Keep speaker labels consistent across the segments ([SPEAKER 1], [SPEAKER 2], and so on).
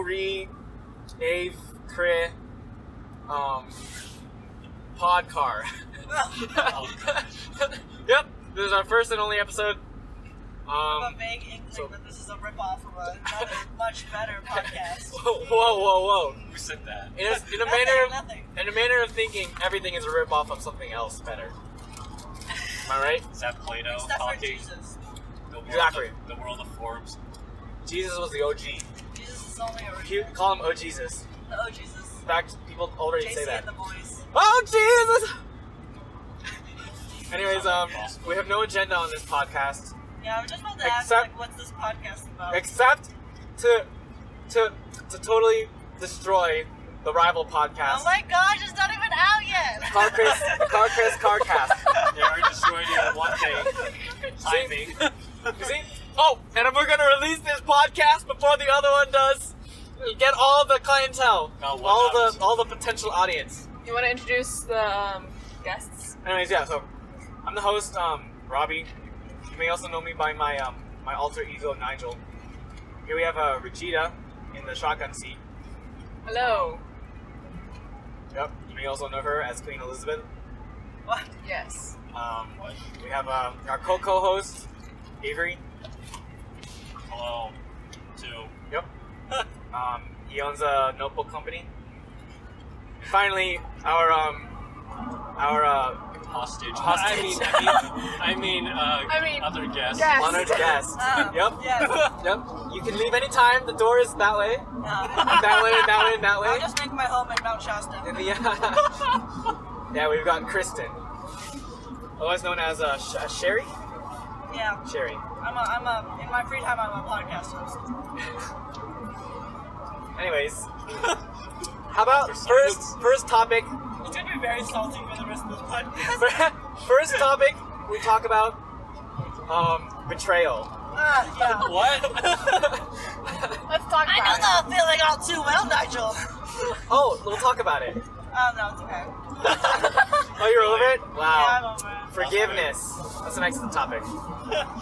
[SPEAKER 1] RoReAvKri Podcar. Yep, this is our first and only episode.
[SPEAKER 2] A vague inkling that this is a ripoff of another much better podcast.
[SPEAKER 1] Whoa.
[SPEAKER 3] Who said that?
[SPEAKER 1] In a manner of thinking, everything is a ripoff of something else better. Am I right?
[SPEAKER 3] Is that Plato
[SPEAKER 2] Except for
[SPEAKER 3] talking?
[SPEAKER 2] Jesus.
[SPEAKER 1] Exactly.
[SPEAKER 3] The world of Forbes.
[SPEAKER 1] Jesus was the OG.
[SPEAKER 2] Jesus is only
[SPEAKER 1] You
[SPEAKER 2] original.
[SPEAKER 1] call him O Jesus.
[SPEAKER 2] The oh Jesus.
[SPEAKER 1] In fact, people already
[SPEAKER 2] JC
[SPEAKER 1] say that.
[SPEAKER 2] and the boys.
[SPEAKER 1] Oh Jesus! Anyways, we have no agenda on this podcast.
[SPEAKER 2] Yeah, I was just about to ask,
[SPEAKER 1] Except-
[SPEAKER 2] what's this podcast about?
[SPEAKER 1] Except to totally destroy the rival podcast.
[SPEAKER 2] Oh my gosh, it's not even out yet!
[SPEAKER 1] Carcast.
[SPEAKER 3] They already destroyed you in one thing. Timing.
[SPEAKER 1] You see? Oh, and we're gonna release this podcast before the other one does. You get all the clientele, all the potential audience.
[SPEAKER 4] You want to introduce the guests?
[SPEAKER 1] Anyways, yeah. So I'm the host, Robbie. You may also know me by my my alter ego, Nigel. Here we have Regina in the shotgun seat.
[SPEAKER 4] Hello.
[SPEAKER 1] Yep. You may also know her as Queen Elizabeth.
[SPEAKER 2] What?
[SPEAKER 4] Yes.
[SPEAKER 1] We have our co-host, Avery.
[SPEAKER 3] Hello. Two.
[SPEAKER 1] Yep. He owns a notebook company. And finally, our
[SPEAKER 3] Hostage.
[SPEAKER 1] Hostage.
[SPEAKER 3] I mean, other guests.
[SPEAKER 4] Guest.
[SPEAKER 1] honored guest. Yep.
[SPEAKER 2] Yes.
[SPEAKER 1] Yep. You can leave anytime. The door is that way. That way.
[SPEAKER 2] I'll just make my home in Mount Shasta.
[SPEAKER 1] Yeah, we've got Kristen, otherwise known as Sherry.
[SPEAKER 2] Yeah.
[SPEAKER 1] Sherry.
[SPEAKER 2] In my free time, I'm a podcast host.
[SPEAKER 1] Anyways, how about first topic?
[SPEAKER 2] It's gonna be very salty for the rest of this podcast.
[SPEAKER 1] First topic, we talk about betrayal.
[SPEAKER 2] Yeah.
[SPEAKER 3] What?
[SPEAKER 4] Let's talk
[SPEAKER 2] I know
[SPEAKER 4] about
[SPEAKER 2] that feeling all too well, Nigel.
[SPEAKER 1] Oh, we'll talk about it.
[SPEAKER 2] Oh, no, it's okay.
[SPEAKER 1] Oh, you're over it?
[SPEAKER 2] Yeah,
[SPEAKER 1] Wow.
[SPEAKER 2] I'm over it.
[SPEAKER 1] Forgiveness. That's the next topic.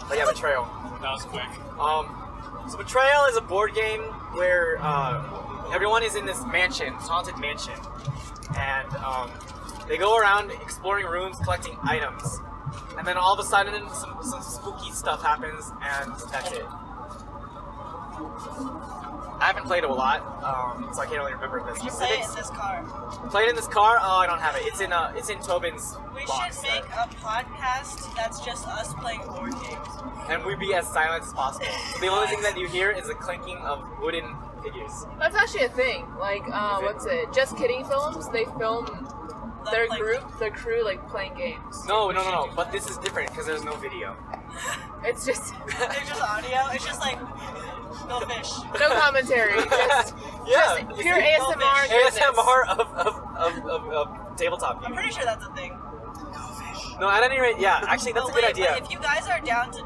[SPEAKER 1] But yeah, betrayal.
[SPEAKER 3] That was quick.
[SPEAKER 1] So Betrayal is a board game where everyone is in this mansion, haunted mansion, and they go around exploring rooms, collecting items, and then all of a sudden some spooky stuff happens, and that's it. I haven't played it a lot, so I can't really remember the
[SPEAKER 2] You play it
[SPEAKER 1] specifics.
[SPEAKER 2] in this car.
[SPEAKER 1] Play it in this car? Oh, I don't have it. It's in Tobin's
[SPEAKER 2] We
[SPEAKER 1] box.
[SPEAKER 2] should make a podcast that's just us playing board games.
[SPEAKER 1] And we be as silent as possible. So the only thing that you hear is the clinking of wooden figures.
[SPEAKER 4] That's actually a thing. Like, what's it? Just Kidding Films. They film their crew, like playing games.
[SPEAKER 1] No. But this is different because there's no video.
[SPEAKER 4] It's just
[SPEAKER 2] There's just audio. It's just like no fish.
[SPEAKER 4] no commentary. Just
[SPEAKER 1] Yeah.
[SPEAKER 4] pure ASMR. goodness.
[SPEAKER 1] ASMR of tabletop
[SPEAKER 2] I'm
[SPEAKER 1] gaming.
[SPEAKER 2] pretty sure that's a thing.
[SPEAKER 1] No, at any rate, yeah. Actually, that's a good idea.
[SPEAKER 2] But if you guys are down to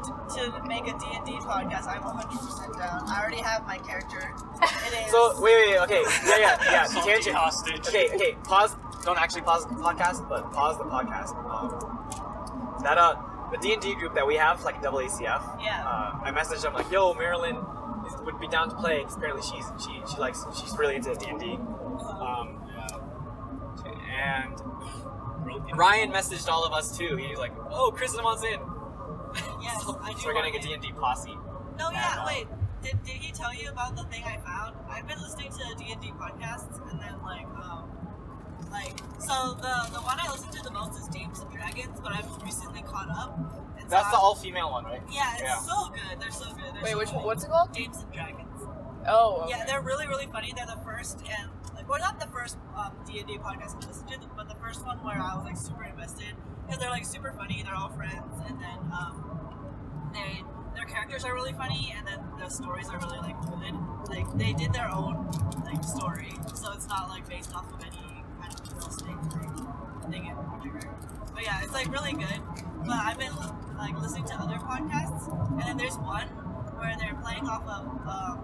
[SPEAKER 2] make a D&D podcast, I'm 100% down. I already have my character. It is.
[SPEAKER 1] So wait. Okay. Yeah.
[SPEAKER 3] Salty
[SPEAKER 1] Tangent.
[SPEAKER 3] hostage.
[SPEAKER 1] Okay. Pause. Don't actually pause the podcast, but pause the podcast. The D&D group that we have, like AACF.
[SPEAKER 2] Yeah.
[SPEAKER 1] I messaged them like, "Yo, Marilyn would be down to play because apparently she's really into D&D." And Ryan messaged all of us too. He's like, "Oh, Kristen wants in."
[SPEAKER 2] Yes,
[SPEAKER 1] So
[SPEAKER 2] I do.
[SPEAKER 1] we're getting a
[SPEAKER 2] want it.
[SPEAKER 1] D&D posse.
[SPEAKER 2] No, yeah, wait. Did he tell you about the thing I found? I've been listening to D&D podcasts, and then so the one I listen to the most is Games and Dragons, but I've recently caught up. And so
[SPEAKER 1] That's the all-female one, right?
[SPEAKER 2] Yeah, it's so good. They're so good. They're
[SPEAKER 4] Wait,
[SPEAKER 2] so
[SPEAKER 4] which one?
[SPEAKER 2] funny.
[SPEAKER 4] What's it called?
[SPEAKER 2] Games and Dragons.
[SPEAKER 4] Oh. Okay.
[SPEAKER 2] Yeah, they're really, really funny. They're the first and not the first D&D podcast I listened to, but the first one where I was like super invested because they're like super funny. They're all friends, and then their characters are really funny, and then the stories are really like good. Like they did their own like story, so it's not like based off of any kind of realistic thing in particular. But yeah, it's like really good. But I've been like listening to other podcasts, and then there's one where they're playing off of a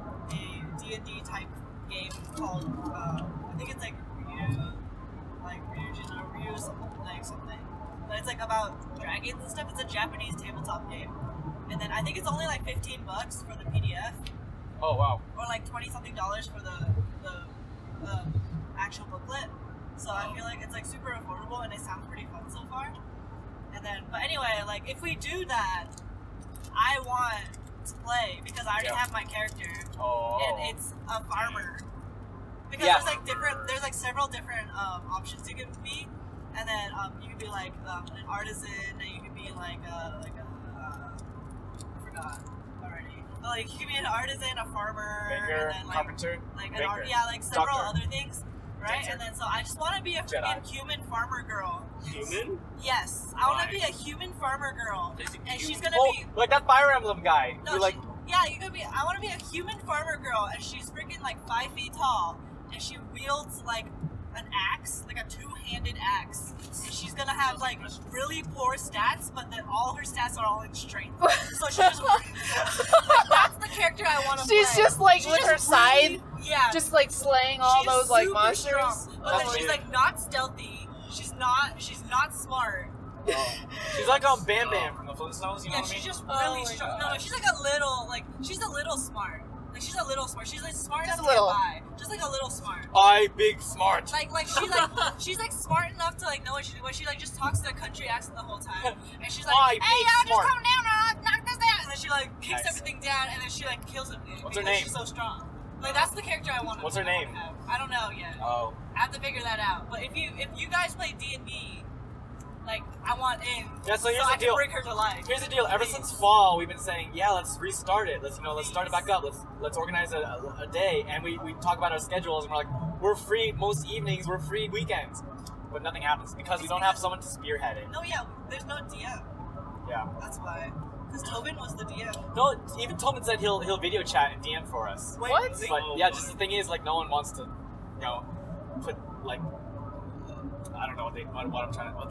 [SPEAKER 2] D&D type game called I think it's like Ryujin or Ryu something. But it's like about dragons and stuff. It's a Japanese tabletop game. And then I think it's only like $15 for the PDF.
[SPEAKER 1] Oh wow.
[SPEAKER 2] or like $20-something for the actual booklet. So I feel like it's like super affordable and it sounds pretty fun so far. And then, but anyway, like if we do that, I want to play because I already have my character, and it's a farmer. Because there's like several different options you can be, and then you can be like an artisan, and you can be like I forgot already. But like you can be an artisan, a farmer,
[SPEAKER 1] Baker,
[SPEAKER 2] and then like
[SPEAKER 1] carpenter,
[SPEAKER 2] like
[SPEAKER 1] baker,
[SPEAKER 2] like several
[SPEAKER 1] doctor,
[SPEAKER 2] other things, right?
[SPEAKER 1] dancer,
[SPEAKER 2] And then so I just want to be a freaking human farmer girl.
[SPEAKER 3] Human?
[SPEAKER 2] Yes, I want to be a human farmer girl, and she's gonna
[SPEAKER 1] Oh,
[SPEAKER 2] be.
[SPEAKER 1] like that Fire Emblem guy.
[SPEAKER 2] No,
[SPEAKER 1] Who, like,
[SPEAKER 2] yeah, you could be. I want to be a human farmer girl, and she's freaking like 5 feet tall, and she wields like an axe, like a two-handed axe, and she's gonna have like really poor stats, but then all her stats are all in strength. So she just like, that's the character I want to play.
[SPEAKER 4] She's just like
[SPEAKER 2] She's
[SPEAKER 4] with
[SPEAKER 2] just
[SPEAKER 4] her scythe,
[SPEAKER 2] yeah,
[SPEAKER 4] just like slaying all
[SPEAKER 2] she's
[SPEAKER 4] those like
[SPEAKER 2] super
[SPEAKER 4] monsters.
[SPEAKER 2] strong, but then
[SPEAKER 1] Oh,
[SPEAKER 2] she's
[SPEAKER 1] yeah.
[SPEAKER 2] like not stealthy. She's not smart.
[SPEAKER 1] she's like Bam Bam from the Flintstones. You know
[SPEAKER 2] Yeah,
[SPEAKER 1] what I mean?
[SPEAKER 2] she's just
[SPEAKER 4] Oh
[SPEAKER 2] really
[SPEAKER 4] my
[SPEAKER 2] strong.
[SPEAKER 4] God.
[SPEAKER 2] No, she's like a little smart. Like she's a little smart. She's like smart
[SPEAKER 4] Just
[SPEAKER 2] enough
[SPEAKER 4] a little.
[SPEAKER 2] to get by. Just like a little smart.
[SPEAKER 1] I big smart.
[SPEAKER 2] Like she's like smart enough to like know what she like just talks to a country accent the whole time. And she's like,
[SPEAKER 1] I
[SPEAKER 2] hey,
[SPEAKER 1] big
[SPEAKER 2] y'all,
[SPEAKER 1] smart.
[SPEAKER 2] just come down, knock this down. And then she like kicks
[SPEAKER 1] Nice.
[SPEAKER 2] everything down, and then she like kills him.
[SPEAKER 1] What's her
[SPEAKER 2] because
[SPEAKER 1] name?
[SPEAKER 2] She's so strong. Like that's the character I want.
[SPEAKER 1] What's her name?
[SPEAKER 2] I don't know yet.
[SPEAKER 1] Oh.
[SPEAKER 2] I have to figure that out. But if you guys play D&D, like I want in.
[SPEAKER 1] Yeah, so here's
[SPEAKER 2] I
[SPEAKER 1] the deal.
[SPEAKER 2] can bring her to life.
[SPEAKER 1] Here's the deal. Ever since fall, we've been saying, yeah, let's restart it. Let's start it back up. Let's organize a day, and we talk about our schedules, and we're like, we're free most evenings, we're free weekends, but nothing happens because we don't have someone to spearhead it.
[SPEAKER 2] No, yeah, there's no DM.
[SPEAKER 1] Yeah.
[SPEAKER 2] That's why. Because Tobin was the DM.
[SPEAKER 1] No, even Tobin said he'll video chat and DM for us.
[SPEAKER 2] Wait,
[SPEAKER 4] What?
[SPEAKER 2] really?
[SPEAKER 1] But yeah, just the thing is, like, no one wants to, put like, I don't know what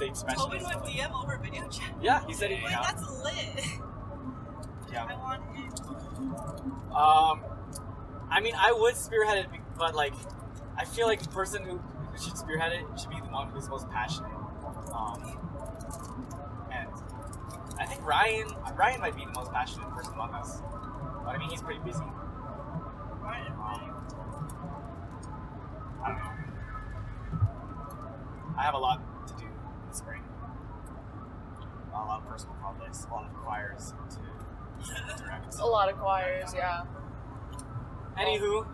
[SPEAKER 1] they express.
[SPEAKER 2] Tobin would DM over video chat.
[SPEAKER 1] Yeah, he said he.
[SPEAKER 2] Wait,
[SPEAKER 1] Yeah.
[SPEAKER 2] that's lit.
[SPEAKER 1] Yeah.
[SPEAKER 2] I want it.
[SPEAKER 1] I mean, I would spearhead it, but like, I feel like the person who should spearhead it should be the one who's most passionate. And I think Ryan might be the most passionate person among us. But I mean, he's pretty busy.
[SPEAKER 2] Right.
[SPEAKER 1] I don't know. I have a lot to do in the spring. A lot of personal projects, a lot of choirs to direct.
[SPEAKER 4] A lot of choirs, yeah.
[SPEAKER 1] Anywho,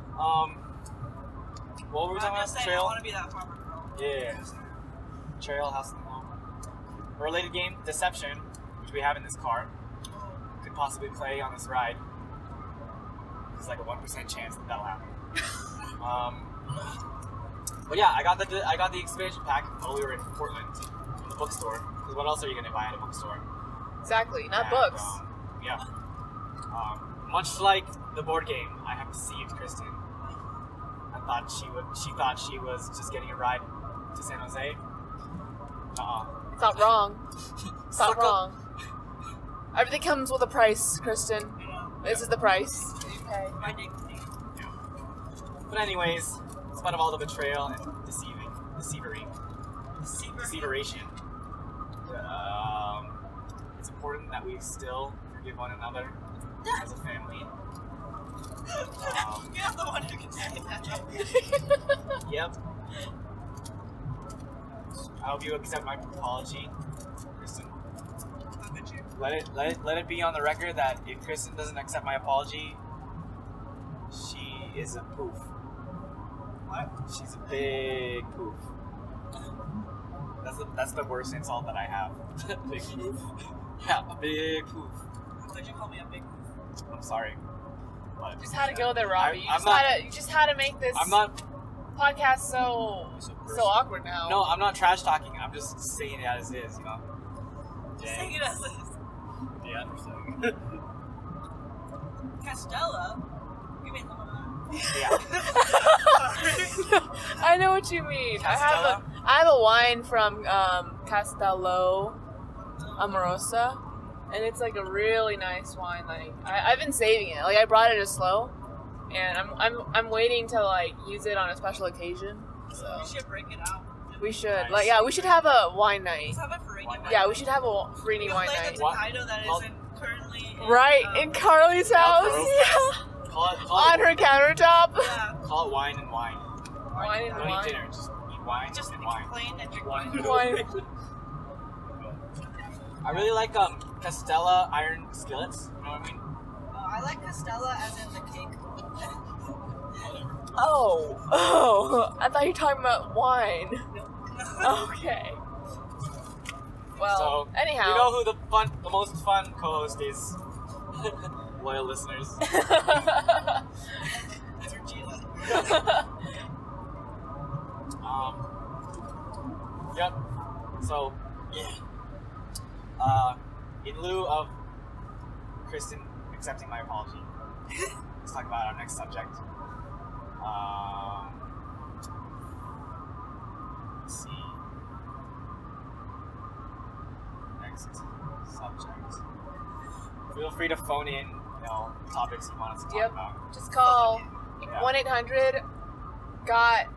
[SPEAKER 1] what were we talking
[SPEAKER 2] I'm
[SPEAKER 1] about?
[SPEAKER 2] just saying, I
[SPEAKER 1] Trail?
[SPEAKER 2] want to be that farmer girl.
[SPEAKER 1] Yeah. Trail House of the Law. A related game, Deception, which we have in this car, could possibly play on this ride. There's like a 1% chance that that'll happen. But yeah, I got the expansion pack while we were in Portland, in the bookstore. Because what else are you gonna buy at a bookstore?
[SPEAKER 4] Exactly, not
[SPEAKER 1] And,
[SPEAKER 4] books.
[SPEAKER 1] Yeah. Much like the board game, I have deceived Kristen. She thought she was just getting a ride to San Jose.
[SPEAKER 4] It's not wrong. It's not
[SPEAKER 1] Sucker.
[SPEAKER 4] wrong. Everything comes with a price, Kristen. This is the price. Okay.
[SPEAKER 2] My dignity.
[SPEAKER 1] But anyways, in spite of all the betrayal and deceiveration, it's important that we still forgive one another as a family.
[SPEAKER 2] You're the one who can say that.
[SPEAKER 1] Yep. I hope you accept my apology, Kristen.
[SPEAKER 2] Look at you.
[SPEAKER 1] Let it be on the record that if Kristen doesn't accept my apology, she is a poof.
[SPEAKER 2] What?
[SPEAKER 1] She's a big poof. That's the worst insult that I have. Big poof. Yeah, a big poof.
[SPEAKER 2] Why'd you call me a big goof?
[SPEAKER 1] I'm sorry. But
[SPEAKER 4] Just had to go there, Robbie. You
[SPEAKER 1] I'm
[SPEAKER 4] just had to make this
[SPEAKER 1] I'm not.
[SPEAKER 4] podcast so awkward now.
[SPEAKER 1] No, I'm not trash talking. I'm just saying it as is, you know.
[SPEAKER 2] Just saying it as is.
[SPEAKER 1] Yeah, understand.
[SPEAKER 2] Castella? Give me some of that.
[SPEAKER 1] Yeah.
[SPEAKER 4] I know what you mean.
[SPEAKER 1] Castella?
[SPEAKER 4] I have a wine from Castello Amorosa, and it's like a really nice wine. Like I've been saving it. Like I brought it as slow, and I'm waiting to like use it on a special occasion. So
[SPEAKER 2] You should break it out.
[SPEAKER 4] we should
[SPEAKER 1] Nice.
[SPEAKER 4] like we should have a wine night.
[SPEAKER 2] Let's have a Farini wine.
[SPEAKER 4] Yeah, we should have a Farini
[SPEAKER 2] We'll
[SPEAKER 4] wine
[SPEAKER 2] play
[SPEAKER 4] night.
[SPEAKER 2] the
[SPEAKER 1] What?
[SPEAKER 2] Takedo that
[SPEAKER 1] I'll-
[SPEAKER 2] isn't currently in,
[SPEAKER 4] Right in Carly's house.
[SPEAKER 1] Valparaiso.
[SPEAKER 4] Yeah. On her countertop.
[SPEAKER 2] Yeah.
[SPEAKER 1] Call it wine and wine.
[SPEAKER 4] Wine and
[SPEAKER 1] Don't
[SPEAKER 4] wine.
[SPEAKER 1] eat dinner, just eat wine
[SPEAKER 2] Just
[SPEAKER 1] and wine.
[SPEAKER 2] plain and drink
[SPEAKER 3] Wine.
[SPEAKER 4] Wine.
[SPEAKER 1] I really like Castella iron skillets. You know what I mean?
[SPEAKER 2] I like Castella as in the cake.
[SPEAKER 4] Oh, I thought you were talking about wine. Okay. Well,
[SPEAKER 1] So,
[SPEAKER 4] anyhow.
[SPEAKER 1] you know who the most fun co-host is? Loyal listeners.
[SPEAKER 2] Georgina.
[SPEAKER 1] Yep. So, yeah. In lieu of Kristen accepting my apology, let's talk about our next subject. Let's see. Next subject. Feel free to phone in, topics you want us to talk
[SPEAKER 4] Yep.
[SPEAKER 1] about.
[SPEAKER 4] Just call
[SPEAKER 1] Yeah.
[SPEAKER 4] 1-800-GOT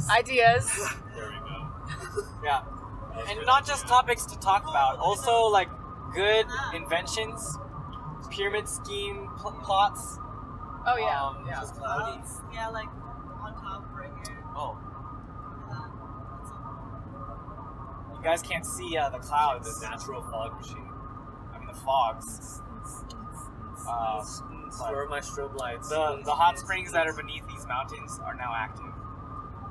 [SPEAKER 2] Ideas?
[SPEAKER 3] There we go.
[SPEAKER 1] Yeah. And not just topics to talk about, also like good inventions, pyramid scheme plots.
[SPEAKER 4] Oh, yeah.
[SPEAKER 1] Yeah.
[SPEAKER 3] Just cloudy.
[SPEAKER 2] Yeah, like on top right here.
[SPEAKER 1] Oh,
[SPEAKER 2] That's a-
[SPEAKER 1] you guys can't see the
[SPEAKER 3] The
[SPEAKER 1] clouds.
[SPEAKER 3] natural fog machine.
[SPEAKER 1] I mean the fogs.
[SPEAKER 3] Where are my strobe lights?
[SPEAKER 1] The hot springs that are beneath these mountains are now active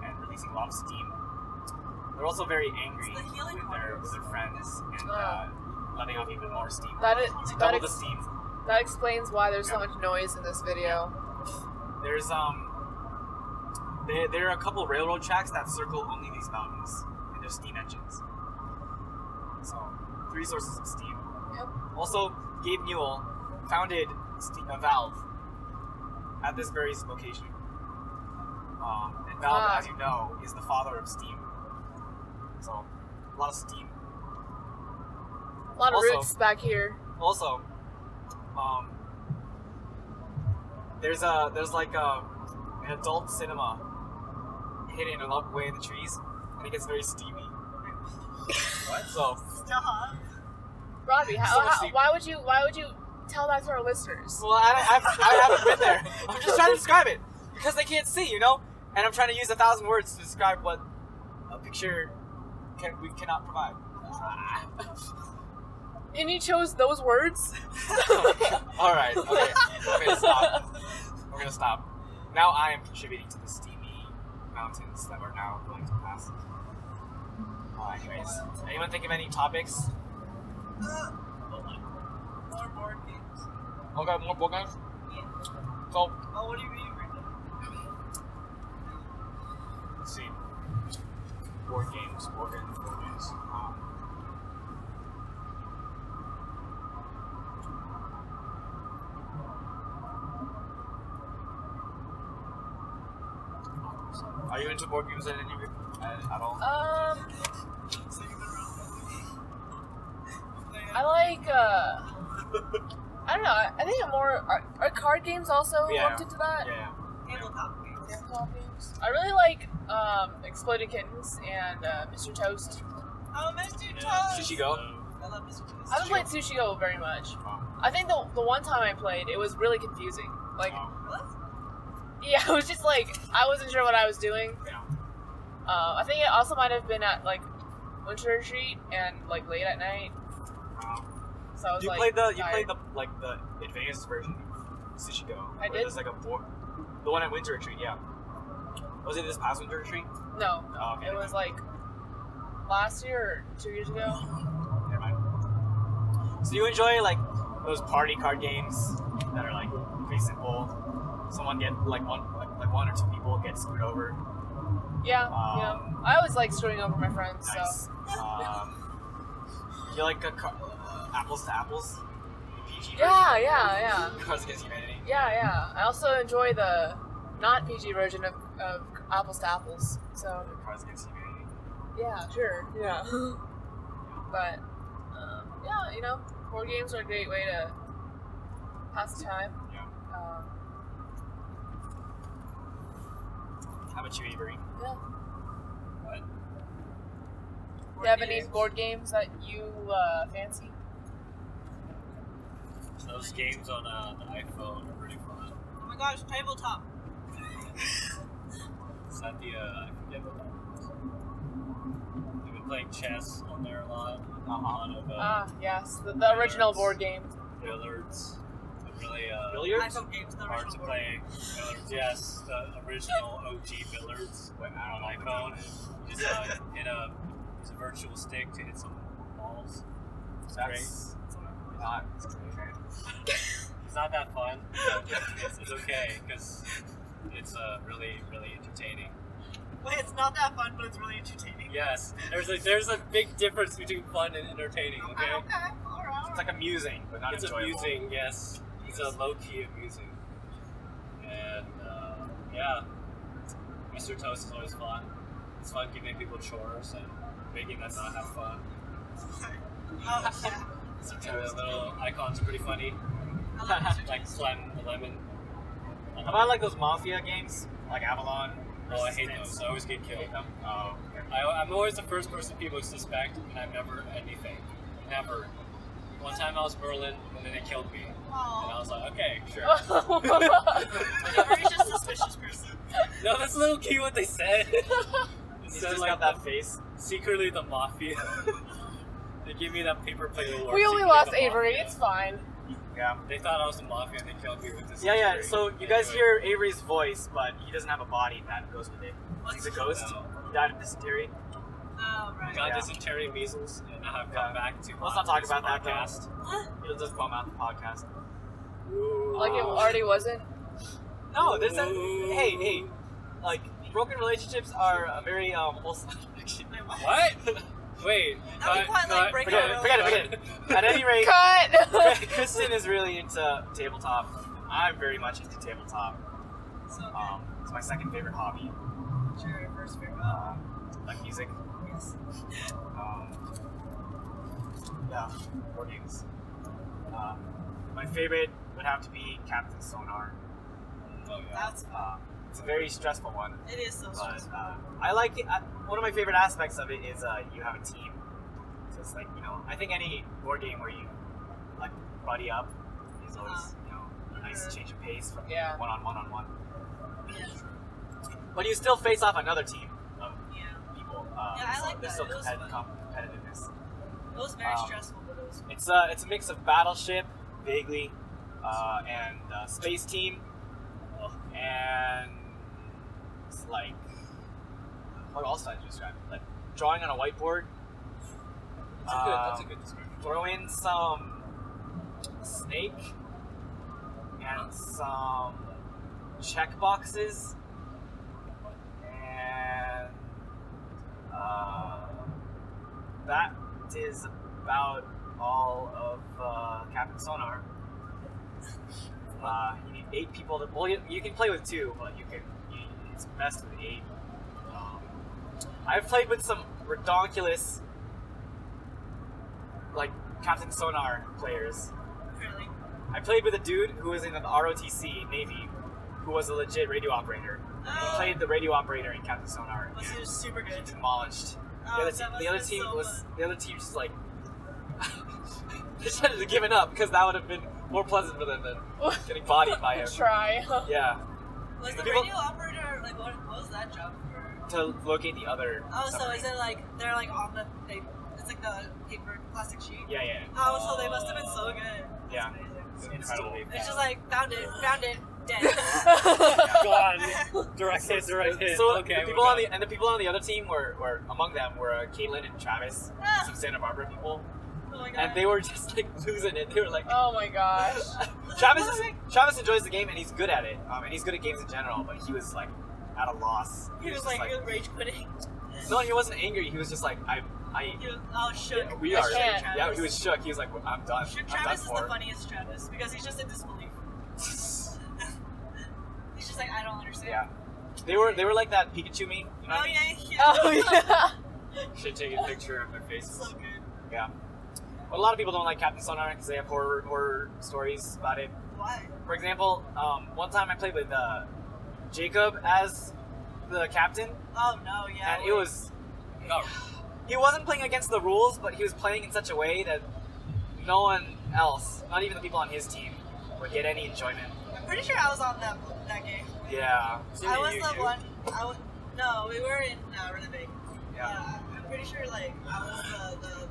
[SPEAKER 1] and releasing a lot of steam. They're also very angry
[SPEAKER 2] It's the healing
[SPEAKER 1] with their friends and letting off even more steam.
[SPEAKER 4] That
[SPEAKER 1] Double the steam.
[SPEAKER 4] explains why there's so much noise in this video.
[SPEAKER 1] There's there are a couple railroad tracks that circle only these mountains, and there's steam engines. So 3 sources of steam.
[SPEAKER 4] Yep.
[SPEAKER 1] Also, Gabe Newell founded Valve at this very location. And Valve, as you know, is the father of steam. So, a lot of steam.
[SPEAKER 4] A lot of
[SPEAKER 1] Also-
[SPEAKER 4] roots back here.
[SPEAKER 1] Also, there's like an adult cinema hidden away in the trees, and it gets very steamy. What? So,
[SPEAKER 2] Stop.
[SPEAKER 4] Robbie,
[SPEAKER 1] So much steam.
[SPEAKER 4] why would you tell that to our listeners?
[SPEAKER 1] well, I haven't been there. I'm just trying to describe it because they can't see, And I'm trying to use 1,000 words to describe what a picture we cannot provide.
[SPEAKER 4] And you chose those words?
[SPEAKER 1] All right. Okay. We're gonna stop. Now I am contributing to the steamy mountains that we're now going to pass. Anyways, anyone think of any topics?
[SPEAKER 2] More board games.
[SPEAKER 1] Okay, more board games.
[SPEAKER 2] Yeah.
[SPEAKER 1] So
[SPEAKER 2] Oh, what are you reading right now?
[SPEAKER 1] let's see. Board games. Are you into board games at all?
[SPEAKER 2] So you've been around
[SPEAKER 4] I like, I don't know, I think I'm more, are card games also lumped into that?
[SPEAKER 1] Yeah.
[SPEAKER 2] tabletop games.
[SPEAKER 4] Tabletop games. I really like, Exploding Kittens and, Mr. Toast.
[SPEAKER 2] Oh, Mr.
[SPEAKER 3] Yeah.
[SPEAKER 2] Toast!
[SPEAKER 1] Sushi Go.
[SPEAKER 2] I love Mr. Toast.
[SPEAKER 4] I haven't played Sushi Go very much.
[SPEAKER 1] Oh.
[SPEAKER 4] I think the one time I played, it was really confusing. Like,
[SPEAKER 2] What?
[SPEAKER 4] yeah, it was just like, I wasn't sure what I was doing.
[SPEAKER 1] Yeah.
[SPEAKER 4] I think it also might have been at, like, Winter Retreat and, like, late at night. So I was
[SPEAKER 1] You
[SPEAKER 4] like,
[SPEAKER 1] played the
[SPEAKER 4] tired.
[SPEAKER 1] the advanced version of Sushi Go.
[SPEAKER 4] I
[SPEAKER 1] where
[SPEAKER 4] did?
[SPEAKER 1] There's like a board, the one at Winter Retreat. Yeah. Was it this past Winter Retreat?
[SPEAKER 4] No,
[SPEAKER 1] Oh, okay.
[SPEAKER 4] it was like last year or 2 years ago.
[SPEAKER 1] Never mind. So you enjoy like those party card games that are like pretty simple. Someone get like one or two people get screwed over.
[SPEAKER 4] Yeah, I always like screwing over my friends.
[SPEAKER 1] Nice.
[SPEAKER 4] So
[SPEAKER 1] You like apples to apples? The PG version?
[SPEAKER 4] yeah.
[SPEAKER 1] Cards Against Humanity.
[SPEAKER 4] Yeah. I also enjoy the not PG version of Apples to Apples. So
[SPEAKER 1] Cards Against Humanity.
[SPEAKER 4] yeah, sure, yeah. But yeah, board games are a great way to pass the time.
[SPEAKER 1] Yeah. How about you, Avery?
[SPEAKER 4] Yeah.
[SPEAKER 3] What?
[SPEAKER 4] Do you have any board games that you fancy?
[SPEAKER 3] Those games on the iPhone are pretty fun.
[SPEAKER 2] Oh my gosh, tabletop.
[SPEAKER 3] Is that the, I forget what that is. I've been playing chess on there a lot. A lot of
[SPEAKER 4] yes, the original board game.
[SPEAKER 3] billiards. Really,
[SPEAKER 1] Billiards?
[SPEAKER 2] iPhone games, the
[SPEAKER 3] hard
[SPEAKER 2] original
[SPEAKER 3] to
[SPEAKER 2] board.
[SPEAKER 3] play. Billiards, yes, the original OG billiards on iPhone. You just use a virtual stick to hit some balls. It's great. It's not that fun, but it's okay because it's really, really entertaining.
[SPEAKER 2] Wait, it's not that fun, but it's really entertaining.
[SPEAKER 3] Yes, there's a big difference between fun and entertaining. Okay,
[SPEAKER 2] Okay, alright.
[SPEAKER 1] It's like amusing, but not
[SPEAKER 3] it's
[SPEAKER 1] enjoyable.
[SPEAKER 3] amusing. Yes, it's a low key amusing, and yeah, Mr. Toast is always fun. It's fun giving people chores and making them not have fun.
[SPEAKER 2] Oh, yeah.
[SPEAKER 3] And the little icons are pretty funny,
[SPEAKER 2] I love Mr.
[SPEAKER 3] like slamming the lemon.
[SPEAKER 1] How about like those mafia games, like Avalon?
[SPEAKER 3] Oh, I hate those. I always get killed.
[SPEAKER 1] Oh, okay.
[SPEAKER 3] I'm always the first person people suspect, and I'm never anything. Never. One time I was Merlin, and then they killed me. And I was like, okay, sure.
[SPEAKER 2] You're just a suspicious person.
[SPEAKER 3] No, that's a little key what they said. It
[SPEAKER 1] He's
[SPEAKER 3] said
[SPEAKER 1] just
[SPEAKER 3] like
[SPEAKER 1] got that face.
[SPEAKER 3] secretly the mafia. They gave me that paper plate award.
[SPEAKER 4] We only
[SPEAKER 3] secretly
[SPEAKER 4] lost
[SPEAKER 3] the
[SPEAKER 4] Avery.
[SPEAKER 3] mafia.
[SPEAKER 4] It's fine.
[SPEAKER 1] Yeah.
[SPEAKER 3] They thought I was the mafia, and they killed me with this.
[SPEAKER 1] Yeah, yeah.
[SPEAKER 3] secret.
[SPEAKER 1] So you guys
[SPEAKER 3] Anyway.
[SPEAKER 1] hear Avery's voice, but he doesn't have a body that goes with it. He's a ghost.
[SPEAKER 3] No.
[SPEAKER 1] He died of dysentery.
[SPEAKER 2] Oh, right.
[SPEAKER 3] Got
[SPEAKER 1] Yeah.
[SPEAKER 3] dysentery, measles, and I have
[SPEAKER 1] Yeah.
[SPEAKER 3] come back to.
[SPEAKER 1] Let's not talk
[SPEAKER 3] this
[SPEAKER 1] about that, though.
[SPEAKER 3] podcast.
[SPEAKER 2] What?
[SPEAKER 1] He'll just bum out the podcast.
[SPEAKER 4] Like it already wasn't.
[SPEAKER 1] No, this. Hey, like broken relationships are a very wholesome.
[SPEAKER 2] Wait, what?
[SPEAKER 3] What? Wait.
[SPEAKER 2] That'd be quite like breaking
[SPEAKER 1] Forget
[SPEAKER 2] up.
[SPEAKER 1] it. At any rate,
[SPEAKER 4] Cut.
[SPEAKER 1] Kristen is really into tabletop. I'm very much into tabletop.
[SPEAKER 2] So good.
[SPEAKER 1] It's my second favorite hobby.
[SPEAKER 2] Sure, your first favorite.
[SPEAKER 1] Like music.
[SPEAKER 2] Yes.
[SPEAKER 1] Yeah, board games. My favorite would have to be Captain Sonar.
[SPEAKER 3] Oh, yeah.
[SPEAKER 2] That's
[SPEAKER 1] It's a very stressful one,
[SPEAKER 2] it is so
[SPEAKER 1] but
[SPEAKER 2] stressful.
[SPEAKER 1] I like it. One of my favorite aspects of it is you have a team. So it's like, I think any board game where you like buddy up is always a nice change of pace from
[SPEAKER 4] Yeah.
[SPEAKER 1] one on one.
[SPEAKER 2] Yeah.
[SPEAKER 1] But you still face off another team of
[SPEAKER 2] Yeah.
[SPEAKER 1] people.
[SPEAKER 2] Yeah, I like
[SPEAKER 1] There's
[SPEAKER 2] that.
[SPEAKER 1] still
[SPEAKER 2] It was fun.
[SPEAKER 1] competitiveness.
[SPEAKER 2] It was very
[SPEAKER 1] Um,
[SPEAKER 2] stressful, but it was fun.
[SPEAKER 1] It's a mix of Battleship, vaguely, and Space Team, and it's like what else did I describe? Like drawing on a whiteboard.
[SPEAKER 3] That's a good description.
[SPEAKER 1] Throw in some snake and some check boxes and that is about all of Captain Sonar. You need 8 people to. Well, you can play with 2, but it's best with 8. I've played with some redonkulous, like Captain Sonar players.
[SPEAKER 2] Really.
[SPEAKER 1] I played with a dude who was in the ROTC Navy, who was a legit radio operator. He played the radio operator in Captain Sonar.
[SPEAKER 2] Was he super good?
[SPEAKER 1] Demolished.
[SPEAKER 2] Oh,
[SPEAKER 1] The other team just like they should have given up because that would have been more pleasant for them than getting bodied by him.
[SPEAKER 4] Try.
[SPEAKER 1] Yeah,
[SPEAKER 2] Was the
[SPEAKER 1] people-
[SPEAKER 2] radio operator like what was that job for?
[SPEAKER 1] to locate the other.
[SPEAKER 2] Oh, so
[SPEAKER 1] submarine.
[SPEAKER 2] is it like they're like on the paper? It's like the paper plastic sheet.
[SPEAKER 1] Yeah, yeah.
[SPEAKER 2] Oh, so they must have been so good. That's
[SPEAKER 1] Yeah.
[SPEAKER 2] amazing.
[SPEAKER 1] It's incredibly
[SPEAKER 2] It's just like found it, dead.
[SPEAKER 3] Gone. Direct hit.
[SPEAKER 1] So
[SPEAKER 3] Okay.
[SPEAKER 1] the people on the other team were among them were Caitlin and Travis, some Santa Barbara people,
[SPEAKER 2] Oh my god.
[SPEAKER 1] and they were just like losing it. They were like,
[SPEAKER 4] Oh my gosh.
[SPEAKER 1] Travis enjoys the game and he's good at it, and he's good at games in general. But he was like at a loss.
[SPEAKER 2] He was
[SPEAKER 1] just
[SPEAKER 2] like rage quitting.
[SPEAKER 1] no, he wasn't angry. He was just like,
[SPEAKER 2] He was shook.
[SPEAKER 1] we
[SPEAKER 2] I
[SPEAKER 1] are.
[SPEAKER 2] shook
[SPEAKER 4] Yeah.
[SPEAKER 2] Travis.
[SPEAKER 1] Yeah, he was shook. He was like, I'm done.
[SPEAKER 2] Shook
[SPEAKER 1] I'm done
[SPEAKER 2] Travis is
[SPEAKER 1] for.
[SPEAKER 2] the funniest Travis because he's just in disbelief. He's just like I don't understand.
[SPEAKER 1] Yeah, they were like that Pikachu meme. You know what
[SPEAKER 2] Oh
[SPEAKER 1] I mean?
[SPEAKER 2] yeah.
[SPEAKER 4] Oh yeah.
[SPEAKER 3] Should take a picture of their faces.
[SPEAKER 2] So good.
[SPEAKER 1] Yeah. But a lot of people don't like Captain Sonar because they have horror stories about it.
[SPEAKER 2] Why?
[SPEAKER 1] For example, one time I played with Jacob as the captain,
[SPEAKER 2] Oh no, yeah.
[SPEAKER 1] and it was
[SPEAKER 3] No.
[SPEAKER 1] he wasn't playing against the rules, but he was playing in such a way that no one else, not even the people on his team, would get any enjoyment.
[SPEAKER 2] I'm pretty sure I was on that game.
[SPEAKER 1] Yeah.
[SPEAKER 2] I was the one. No, we were in RoReAvKri.
[SPEAKER 1] Yeah.
[SPEAKER 2] I'm pretty sure like I was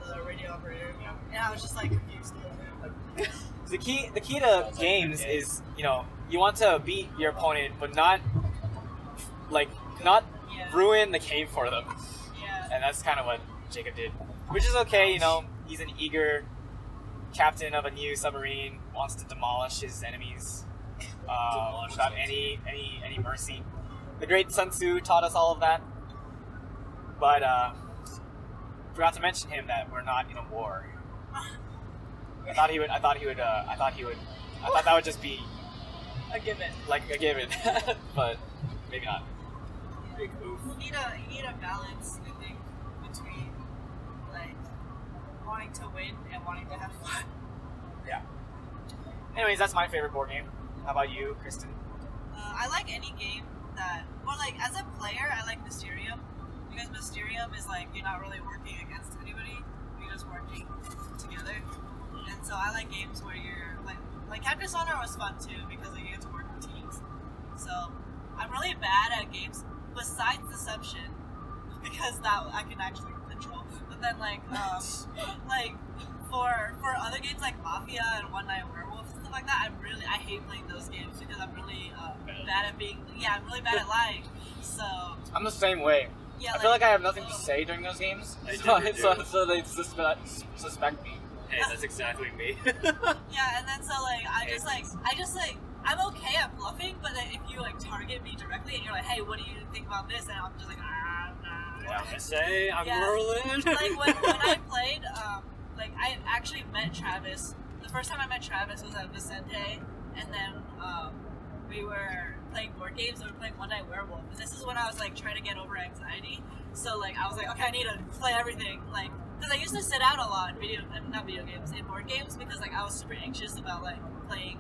[SPEAKER 2] the radio operator, and I was just like confused.
[SPEAKER 1] The key to games is, you want to beat your opponent, but not
[SPEAKER 2] Yeah.
[SPEAKER 1] ruin the game for them.
[SPEAKER 2] Yeah.
[SPEAKER 1] And that's kind of what Jacob did, which is okay. He's an eager captain of a new submarine, wants to demolish his enemies without any mercy. The great Sun Tzu taught us all of that, but forgot to mention him that we're not in a war. I thought that would just be
[SPEAKER 4] A given.
[SPEAKER 1] like a given, but maybe not.
[SPEAKER 3] Big oof.
[SPEAKER 2] You need a balance, I think, between like wanting to win and wanting to have fun.
[SPEAKER 1] Yeah. Anyways, that's my favorite board game. How about you, Kristen?
[SPEAKER 2] I like any game as a player, I like Mysterium, because Mysterium is like, you're not really working against anybody, you're just working together. And so I like games where you're like Captain Sonar was fun too, because like, you get to work in teams. So I'm really bad at games besides Deception, because that I can actually control. But then like for other games like Mafia and One Night Werewolf and stuff like that, I hate playing those games because I'm really bad at I'm really bad at lying. So
[SPEAKER 1] I'm the same way.
[SPEAKER 2] yeah,
[SPEAKER 1] I feel like I have nothing to say during those games,
[SPEAKER 3] I
[SPEAKER 1] so
[SPEAKER 3] never do.
[SPEAKER 1] they suspect me.
[SPEAKER 3] Hey, that's exactly me.
[SPEAKER 2] yeah, and then so like I just like I'm okay at bluffing, but then if you like target me directly and you're like, hey, what do you think about this? And I'm just like,
[SPEAKER 3] What I say, I'm
[SPEAKER 2] Yeah.
[SPEAKER 3] whirling.
[SPEAKER 2] like when I played, like I actually met Travis. The first time I met Travis was at Vicente, and then we were playing board games. We were playing One Night Werewolf, and this is when I was like trying to get over anxiety. So like I was like, okay, I need to play everything, like because I used to sit out a lot in board games because like I was super anxious about like playing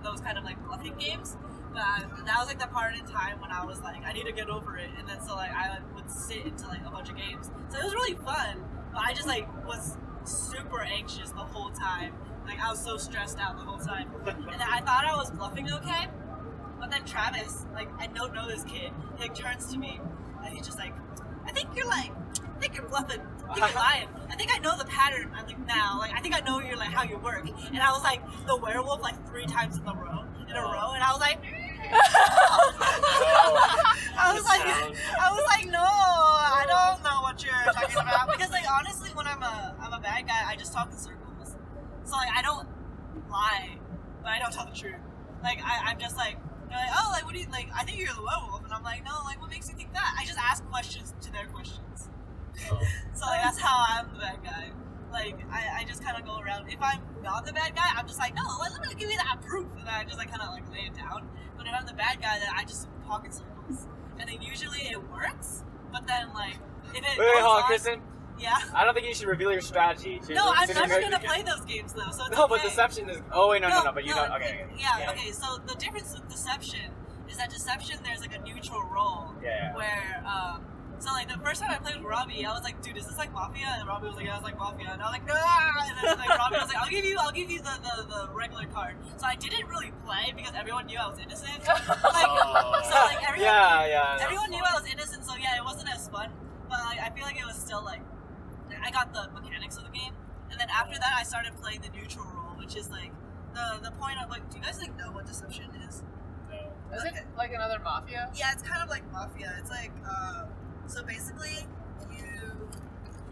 [SPEAKER 2] those kind of like bluffing games. But that was like the part in time when I was like, I need to get over it, and then so like I would sit into like a bunch of games. So it was really fun, but I just like was super anxious the whole time. Like I was so stressed out the whole time, and then I thought I was bluffing okay. But then Travis, like I don't know this kid, he like turns to me and he's just like, I think you're bluffing. I think you're lying. I think I know the pattern. I'm like now, like I think I know you're like how you work. And I was like the werewolf like 3 times in a row, and I was like. I was like, no, I don't know what you're talking about, because like honestly, when I'm a bad guy, I just talk in circles. So like I don't lie, but I don't tell the truth. Like I'm just like, they're like, oh, like what do you like? I think you're the werewolf, and I'm like, no, like what makes you think that? I just ask questions to their questions. So like that's how I'm the bad guy. Like I just kind of go around. If I'm not the bad guy, I'm just like, no, let me give you that proof, and then I just like kind of like lay it down. But if I'm the bad guy, then I just talk in circles, and then usually it works. But then like if it
[SPEAKER 1] Wait,
[SPEAKER 2] goes
[SPEAKER 1] hold on,
[SPEAKER 2] on-
[SPEAKER 1] Kristen.
[SPEAKER 2] Yeah.
[SPEAKER 1] I don't think you should reveal your strategy.
[SPEAKER 2] No, I'm never gonna play those games though. So it's
[SPEAKER 1] No,
[SPEAKER 2] okay.
[SPEAKER 1] but deception is. Oh wait, no. But you know. Okay.
[SPEAKER 2] Yeah. Okay. So the difference with deception is that deception there's like a neutral role.
[SPEAKER 1] Yeah.
[SPEAKER 2] Where so like the first time I played with Robbie, I was like, dude, is this like Mafia? And Robbie was like, yeah, it's like Mafia. And I was like, nah. And then like Robbie was like, I'll give you the regular card. So I didn't really play because everyone knew I was innocent. Like so like everyone everyone knew I was innocent. So yeah, it wasn't as fun. But like I feel like it was still like I got the mechanics of the game. And then after that, I started playing the neutral role, which is like the point of like, do you guys like know what deception is?
[SPEAKER 3] No.
[SPEAKER 4] Is it like another Mafia?
[SPEAKER 2] Yeah, it's kind of like Mafia. It's like, so basically,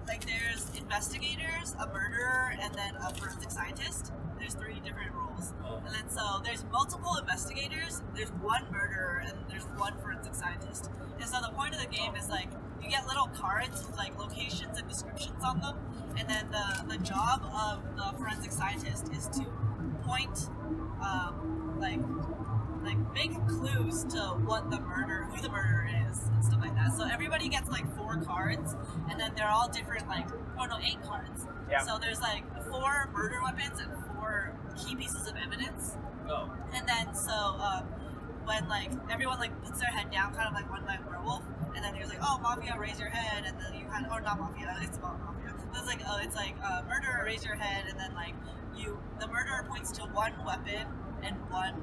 [SPEAKER 2] there's investigators, a murderer, and then a forensic scientist. There's 3 different roles. And then so there's multiple investigators, there's 1 murderer, and there's 1 forensic scientist. And so the point of the game is like, you get little cards with like locations and descriptions on them. And then the job of the forensic scientist is to point, make clues to who the murderer is and stuff like that. So everybody gets like 4 cards, and then they're all different 8 cards.
[SPEAKER 1] Yeah.
[SPEAKER 2] So there's like 4 murder weapons and 4 key pieces of evidence.
[SPEAKER 3] Oh.
[SPEAKER 2] And then so when like everyone like puts their head down, kind of like one like werewolf, and then there's like, oh, mafia, raise your head, and then you kind of, or not mafia, it's about mafia. But it's like murderer, raise your head, and then like the murderer points to one weapon and one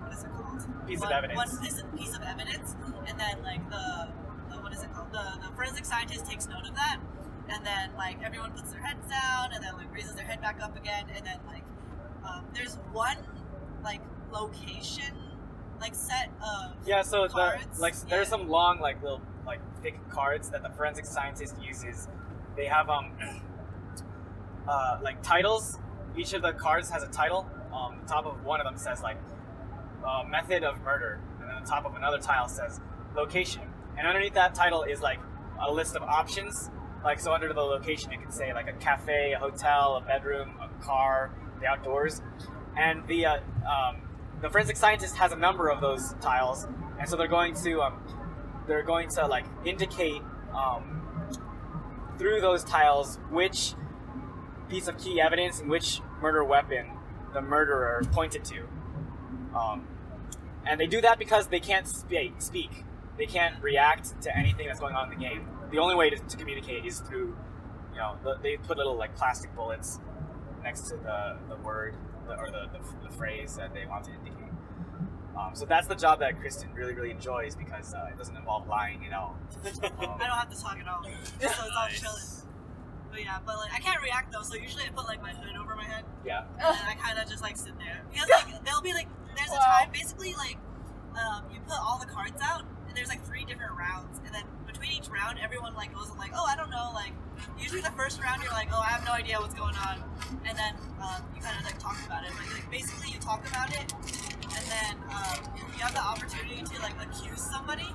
[SPEAKER 2] what is it called?
[SPEAKER 1] Piece of evidence.
[SPEAKER 2] One piece of evidence, and then like the what is it called? The forensic scientist takes note of that, and then like everyone puts their heads down, and then like raises their head back up again, and then like there's one like location like set of
[SPEAKER 1] so
[SPEAKER 2] cards.
[SPEAKER 1] There's some long like little like thick cards that the forensic scientist uses. They have like titles. Each of the cards has a title. The top of one of them says like method of murder, and then the top of another tile says location, and underneath that title is like a list of options. Like, so under the location you can say like a cafe, a hotel, a bedroom, a car, the outdoors, and the forensic scientist has a number of those tiles, and so they're going to like indicate through those tiles which piece of key evidence and which murder weapon the murderer pointed to. And they do that because they can't speak. They can't react to anything that's going on in the game. The only way to communicate is through, they put little like plastic bullets next to the word or the phrase that they want to indicate. So that's the job that Kristen really, really enjoys because it doesn't involve lying at all.
[SPEAKER 2] I don't have to talk at all, so it's all chilling. But yeah, but like I can't react though, so usually I put like my hood over my head.
[SPEAKER 1] Yeah.
[SPEAKER 2] And then I kind of just like sit there because like they'll be like, there's a time basically like you put all the cards out and there's like 3 different rounds, and then between each round everyone like goes like, oh, I don't know, like usually the first round you're like, oh, I have no idea what's going on, and then you kind of like talk about it, but like basically you talk about it, and then you have the opportunity to like accuse somebody,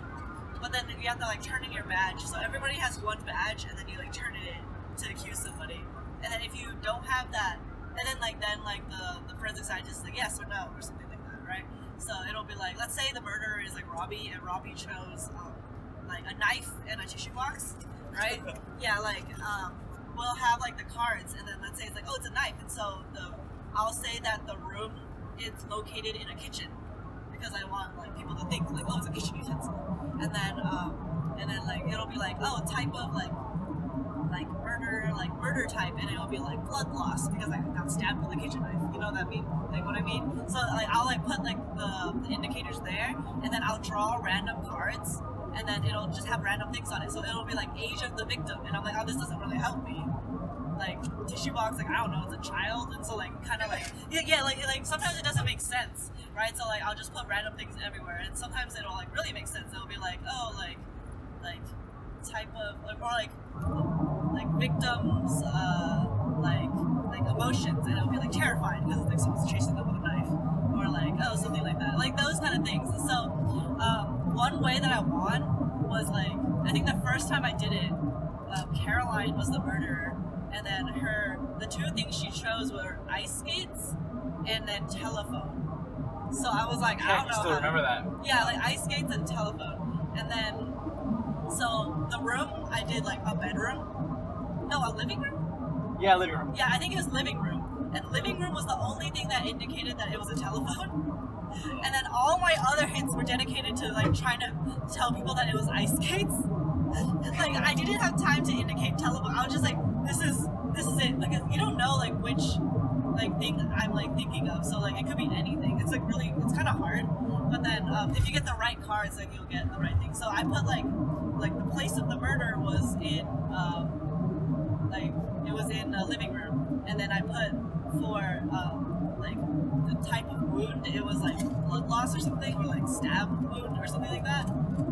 [SPEAKER 2] but then you have to like turn in your badge, so everybody has one badge, and then you like turn it in to accuse somebody, and then if you don't have that, and then the forensic scientist is like yes or no or something like that, right? So it'll be like, let's say the murderer is like Robbie, and Robbie chose like a knife and a tissue box, right? Yeah, like we'll have like the cards, and then let's say it's like, oh, it's a knife, and so I'll say that the room is located in a kitchen because I want like people to think like, oh, it's a kitchen utensil, and then like it'll be like, oh, type of like murder type, and it'll be like blood loss because I got stabbed with a kitchen knife. You know what I mean? Like what I mean? So like I'll like put like the indicators there, and then I'll draw random cards, and then it'll just have random things on it. So it'll be like age of the victim, and I'm like, oh, this doesn't really help me. Like tissue box, like I don't know, it's a child, and so like kind of like like sometimes it doesn't make sense, right? So like I'll just put random things everywhere, and sometimes it'll like really make sense. It'll be like, oh, like type of like victims like emotions, and it'll be like terrified because like someone's chasing them with a knife, or like, oh, something like that, like those kind of things. So one way that I won was like, I think the first time I did it, Caroline was the murderer, and then the 2 things she chose were ice skates and then telephone. So I was like, I don't know.
[SPEAKER 1] I still remember that.
[SPEAKER 2] Yeah, like ice skates and telephone, and then so the room I did like a bedroom, no, a living room.
[SPEAKER 1] Yeah, living room.
[SPEAKER 2] Yeah, I think it was living room, and living room was the only thing that indicated that it was a telephone. And then all my other hints were dedicated to like trying to tell people that it was ice skates. Like I didn't have time to indicate telephone. I was just like, this is it. Like you don't know like which like thing I'm like thinking of. So like it could be anything. It's like really, it's kind of hard. But then if you get the right cards, then you'll get the right thing. So I put like the place of the murder was in like it was in a living room, and then I put for like the type of wound, it was like blood loss or something, or like stab wound or something like that,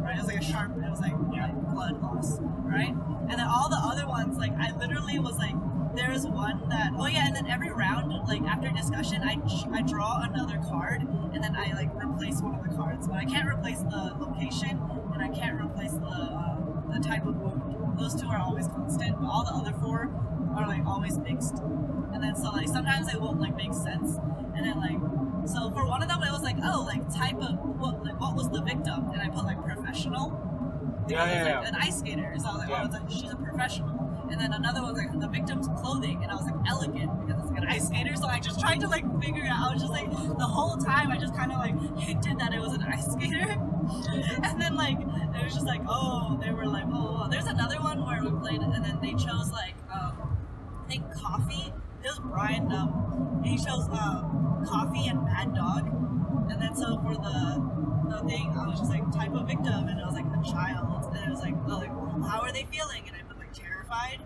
[SPEAKER 2] right? It was like a sharp, it was like blood loss, right? And then all the other ones, like I literally was like, there was one that, oh yeah, and then every round, like after discussion, I draw another card, and then I like replace one of the cards, but I can't replace the location, and I can't replace the type of wound. Those 2 are always constant, but all the other 4 are like always mixed. And then so like sometimes it won't like make sense, and then like so for one of them it was like, oh, like type of what was the victim, and I put like professional. Because it was like an ice skater, so I was like, oh, she's a professional. And then another one was like the victim's clothing, and I was like elegant because it's like an an ice skater, so I just tried to like figure it out. I was just like the whole time I just kind of like hinted that it was an ice skater, and then like it was just like they were like there's another one where we played and then they chose like I think coffee. It was Brian. And he chose coffee and Mad Dog, and then so for the thing I was just like type of victim, and it was like a child, and it was like how are they feeling, and I put like terrified.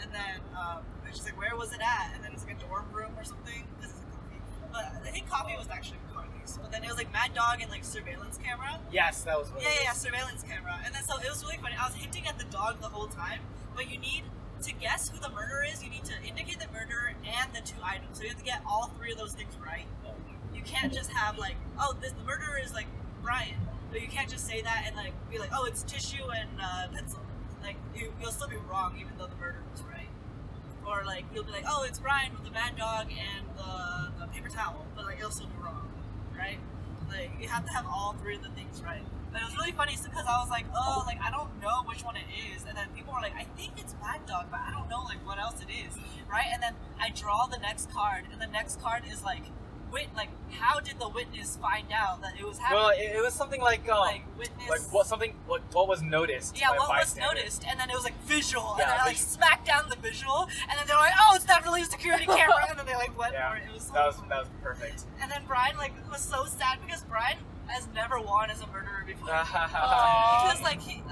[SPEAKER 2] And then I was just like, where was it at? And then it's like a dorm room or something. Because it's a coffee. But I think coffee was actually Carly's. But then it was like Mad Dog and like surveillance camera.
[SPEAKER 1] Yes, that was what it was.
[SPEAKER 2] Yeah, surveillance camera. And then so it was really funny. I was hinting at the dog the whole time. But you need to guess who the murderer is. You need to indicate the murderer and the 2 items. So you have to get all 3 of those things right. You can't just have like, the murderer is like Brian. But you can't just say that and like be like, it's tissue and pencil. Like, you'll still be wrong even though the murder was right. Or, like, you'll be like, it's Brian with the Mad Dog and the paper towel. But, like, it'll still be wrong, right? Like, you have to have all 3 of the things right. But it was really funny because I was like, I don't know which one it is. And then people were like, I think it's Mad Dog, but I don't know, like, what else it is, right? And then I draw the next card, and the next card is, like, how did the witness find out that it was happening?
[SPEAKER 1] Well, it was something like
[SPEAKER 2] witness.
[SPEAKER 1] Like what was noticed.
[SPEAKER 2] Yeah,
[SPEAKER 1] by
[SPEAKER 2] what
[SPEAKER 1] a
[SPEAKER 2] was
[SPEAKER 1] bystander.
[SPEAKER 2] noticed, and then it was like visual,
[SPEAKER 1] Yeah,
[SPEAKER 2] and then I like smacked down the visual, and then they're like, it's definitely a security camera, and then they like went for it. It was so
[SPEAKER 1] that was perfect.
[SPEAKER 2] And then Brian like was so sad because Brian has never won as a murderer before. Because like he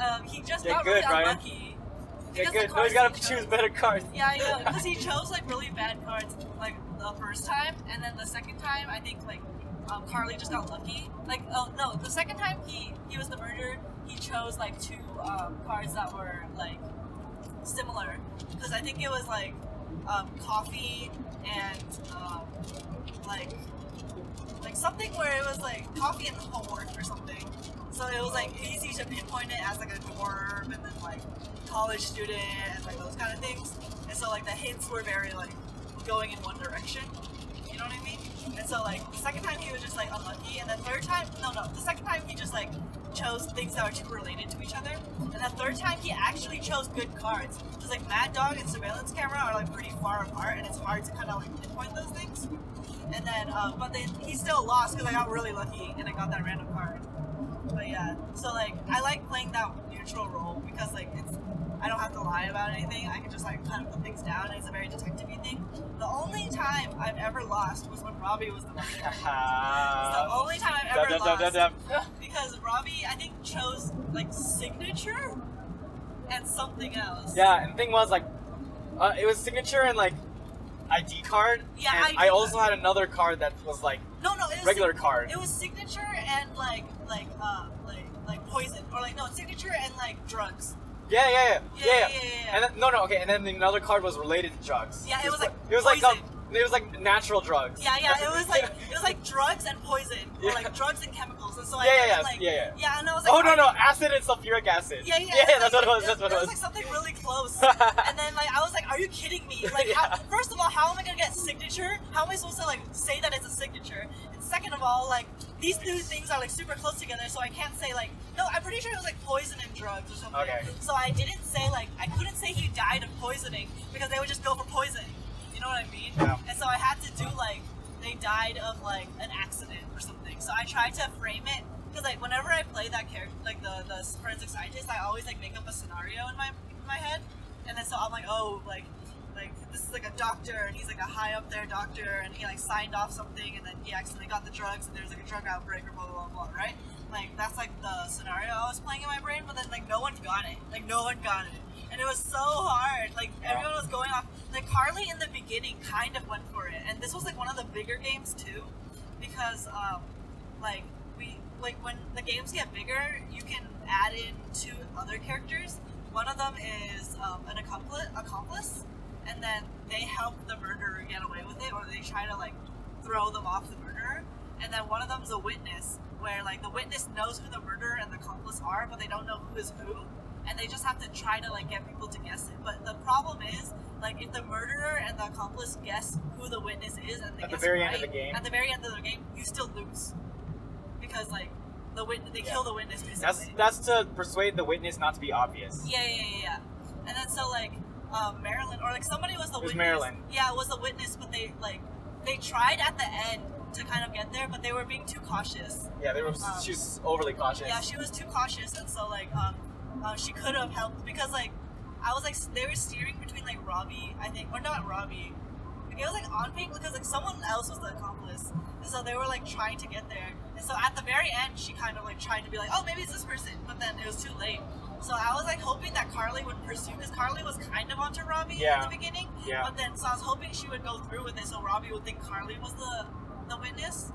[SPEAKER 2] just got really unlucky.
[SPEAKER 1] Get good. No, he's got to choose better cards.
[SPEAKER 2] Yeah, I know. Because he chose like really bad cards like the first time, and then the second time I think like Carly just got lucky. Like the second time he was the murderer, he chose like 2 cards that were like similar. Because I think it was like coffee and like something where it was like coffee and homework or something. So it was like easy to pinpoint it as like a dorm and then like college student and like those kind of things. And so like the hints were very like going in one direction. You know what I mean? And so like the second time he was just like unlucky, and the second time he just like chose things that were too related to each other. And the third time he actually chose good cards. Because like Mad Dog and surveillance camera are like pretty far apart, and it's hard to kind of like pinpoint those things. And then but then he still lost because I got really lucky and I got that random card. But yeah, so like I like playing that neutral role because like I don't have to lie about anything. I can just like kind of put things down, and it's a very detective-y thing. The only time I've ever lost was when Robbie was the murderer. It's the only time I've ever lost. Because Robbie, I think, chose like signature and something else.
[SPEAKER 1] Yeah, and the thing was like, it was signature and like ID card.
[SPEAKER 2] Yeah,
[SPEAKER 1] and I also had another card that was like
[SPEAKER 2] it was
[SPEAKER 1] regular card.
[SPEAKER 2] It was signature and like poison, or like signature and like drugs.
[SPEAKER 1] Yeah.
[SPEAKER 2] And
[SPEAKER 1] then, okay, and then another card was related to drugs.
[SPEAKER 2] Yeah, it was like
[SPEAKER 1] poison.
[SPEAKER 2] poison.
[SPEAKER 1] It was like natural drugs.
[SPEAKER 2] Yeah, it was like drugs and poison, or like drugs and chemicals, and so
[SPEAKER 1] Yeah,
[SPEAKER 2] and I was like,
[SPEAKER 1] no, acid and sulfuric acid.
[SPEAKER 2] Yeah,
[SPEAKER 1] that's what it was. That's what it was.
[SPEAKER 2] It was like something really close, and then like I was like, are you kidding me? Like, first of all, how am I gonna get signature? How am I supposed to like say that it's a signature? And second of all, like these 2 things are like super close together, so I can't say like, no, I'm pretty sure it was like poison and drugs or something.
[SPEAKER 1] Okay.
[SPEAKER 2] So I didn't say I couldn't say he died of poisoning because they would just go for poisoning. You know what I mean?
[SPEAKER 1] Yeah.
[SPEAKER 2] And so I had to do like they died of like an accident or something. So I tried to frame it because like whenever I play that character, like the forensic scientist, I always like make up a scenario in my head, and then so I'm like, like this is like a doctor, and he's like a high up there doctor, and he like signed off something, and then he accidentally got the drugs, and there's like a drug outbreak or blah blah blah, right? Like that's like the scenario I was playing in my brain, but then like no one got it. And it was so hard. Like everyone was going off. Like Carly in the beginning kind of went for it, and this was like one of the bigger games too, because when the games get bigger, you can add in 2 other characters. One of them is an accomplice, and then they help the murderer get away with it, or they try to like throw them off the murderer. And then one of them is a witness, where like the witness knows who the murderer and the accomplice are, but they don't know who is who. And they just have to try to like get people to guess it. But the problem is, like, if the murderer and the accomplice guess who the witness is, and they
[SPEAKER 1] at
[SPEAKER 2] guess
[SPEAKER 1] the very
[SPEAKER 2] right,
[SPEAKER 1] end of the game,
[SPEAKER 2] at the very end of the game, you still lose because like they kill the witness basically.
[SPEAKER 1] That's to persuade the witness not to be obvious.
[SPEAKER 2] Yeah. And then so like Marilyn, or like somebody was the
[SPEAKER 1] It was
[SPEAKER 2] witness.
[SPEAKER 1] Marilyn.
[SPEAKER 2] Yeah, it was the witness, but they tried at the end to kind of get there, but they were being too cautious.
[SPEAKER 1] Yeah, she was overly cautious.
[SPEAKER 2] Yeah, she was too cautious, and so like she could have helped because like I was like they were steering between like Robbie, I think, or not Robbie. Like, it was like Anping because like someone else was the accomplice, and so they were like trying to get there. And so at the very end, she kind of like tried to be like, oh, maybe it's this person, but then it was too late. So I was like hoping that Carly would pursue, because Carly was kind of onto Robbie at the beginning.
[SPEAKER 1] Yeah.
[SPEAKER 2] But then so I was hoping she would go through with it, so Robbie would think Carly was the witness.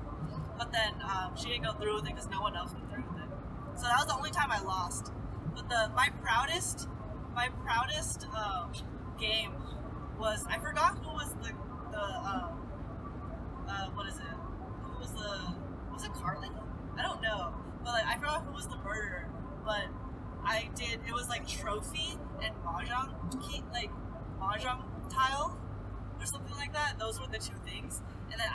[SPEAKER 2] But then she didn't go through with it because no one else went through with it. So that was the only time I lost. But my proudest game was, I forgot who was the what is it? Who was was it Carly? I don't know. But like I forgot who was the murderer. But it was like trophy and mahjong key, like mahjong tile or something like that. Those were the two things. And then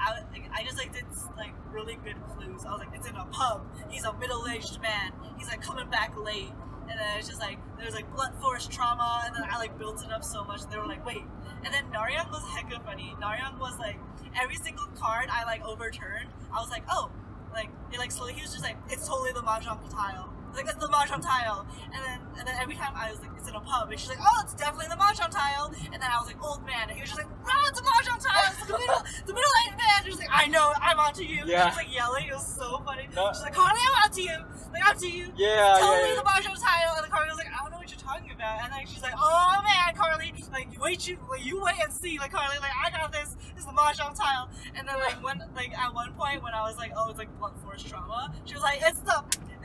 [SPEAKER 2] I just like did like really good clues. I was like, it's in a pub. He's a middle-aged man. He's like coming back late. And then it's just like there's like blunt force trauma. And then I like built it up so much. And they were like, wait. And then Naryang was hecka funny. Naryang was like every single card I like overturned. I was like, oh, like it like slowly. He was just like, it's totally the mahjong tile. Like, it's the mahjong tile. And then every time I was like, it's in a pub. And she's like, oh, it's definitely the mahjong tile. And then I was like, old man. And he was just like, oh, it's a mahjong tile. It's the middle-aged man. She was like, I know, I'm onto you.
[SPEAKER 1] Yeah.
[SPEAKER 2] She was like yelling. It was so funny.
[SPEAKER 1] No.
[SPEAKER 2] She's like, Carly, I'm onto you. Like, onto you.
[SPEAKER 1] Yeah,
[SPEAKER 2] it's totally
[SPEAKER 1] yeah.
[SPEAKER 2] the mahjong tile. And the Carly was like, I don't know what you're talking about. And then she's like, oh, man, Carly. Like, you wait and see. Like, Carly, like, I got this. This is the mahjong tile. And then, like, at one point when I was like, oh, it's like blunt force trauma, she was like,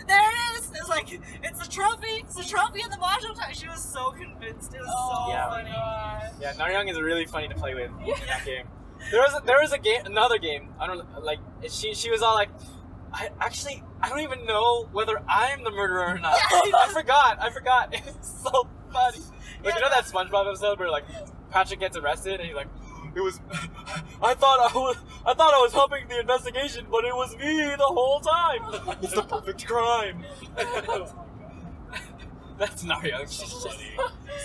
[SPEAKER 2] there it is! It's like, it's a trophy! It's a trophy in the mahjong tile! She was so convinced. It was so funny.
[SPEAKER 1] Yeah, Naryang is really funny to play with in that game. There was another game, I don't know, like, she was all like, I don't even know whether I'm the murderer or not. I forgot. It's so funny. Like, you know that SpongeBob episode where, like, Patrick gets arrested and he's like, I thought I was helping the investigation, but it was me the whole time. It's the perfect crime. That's Naryang. She's funny.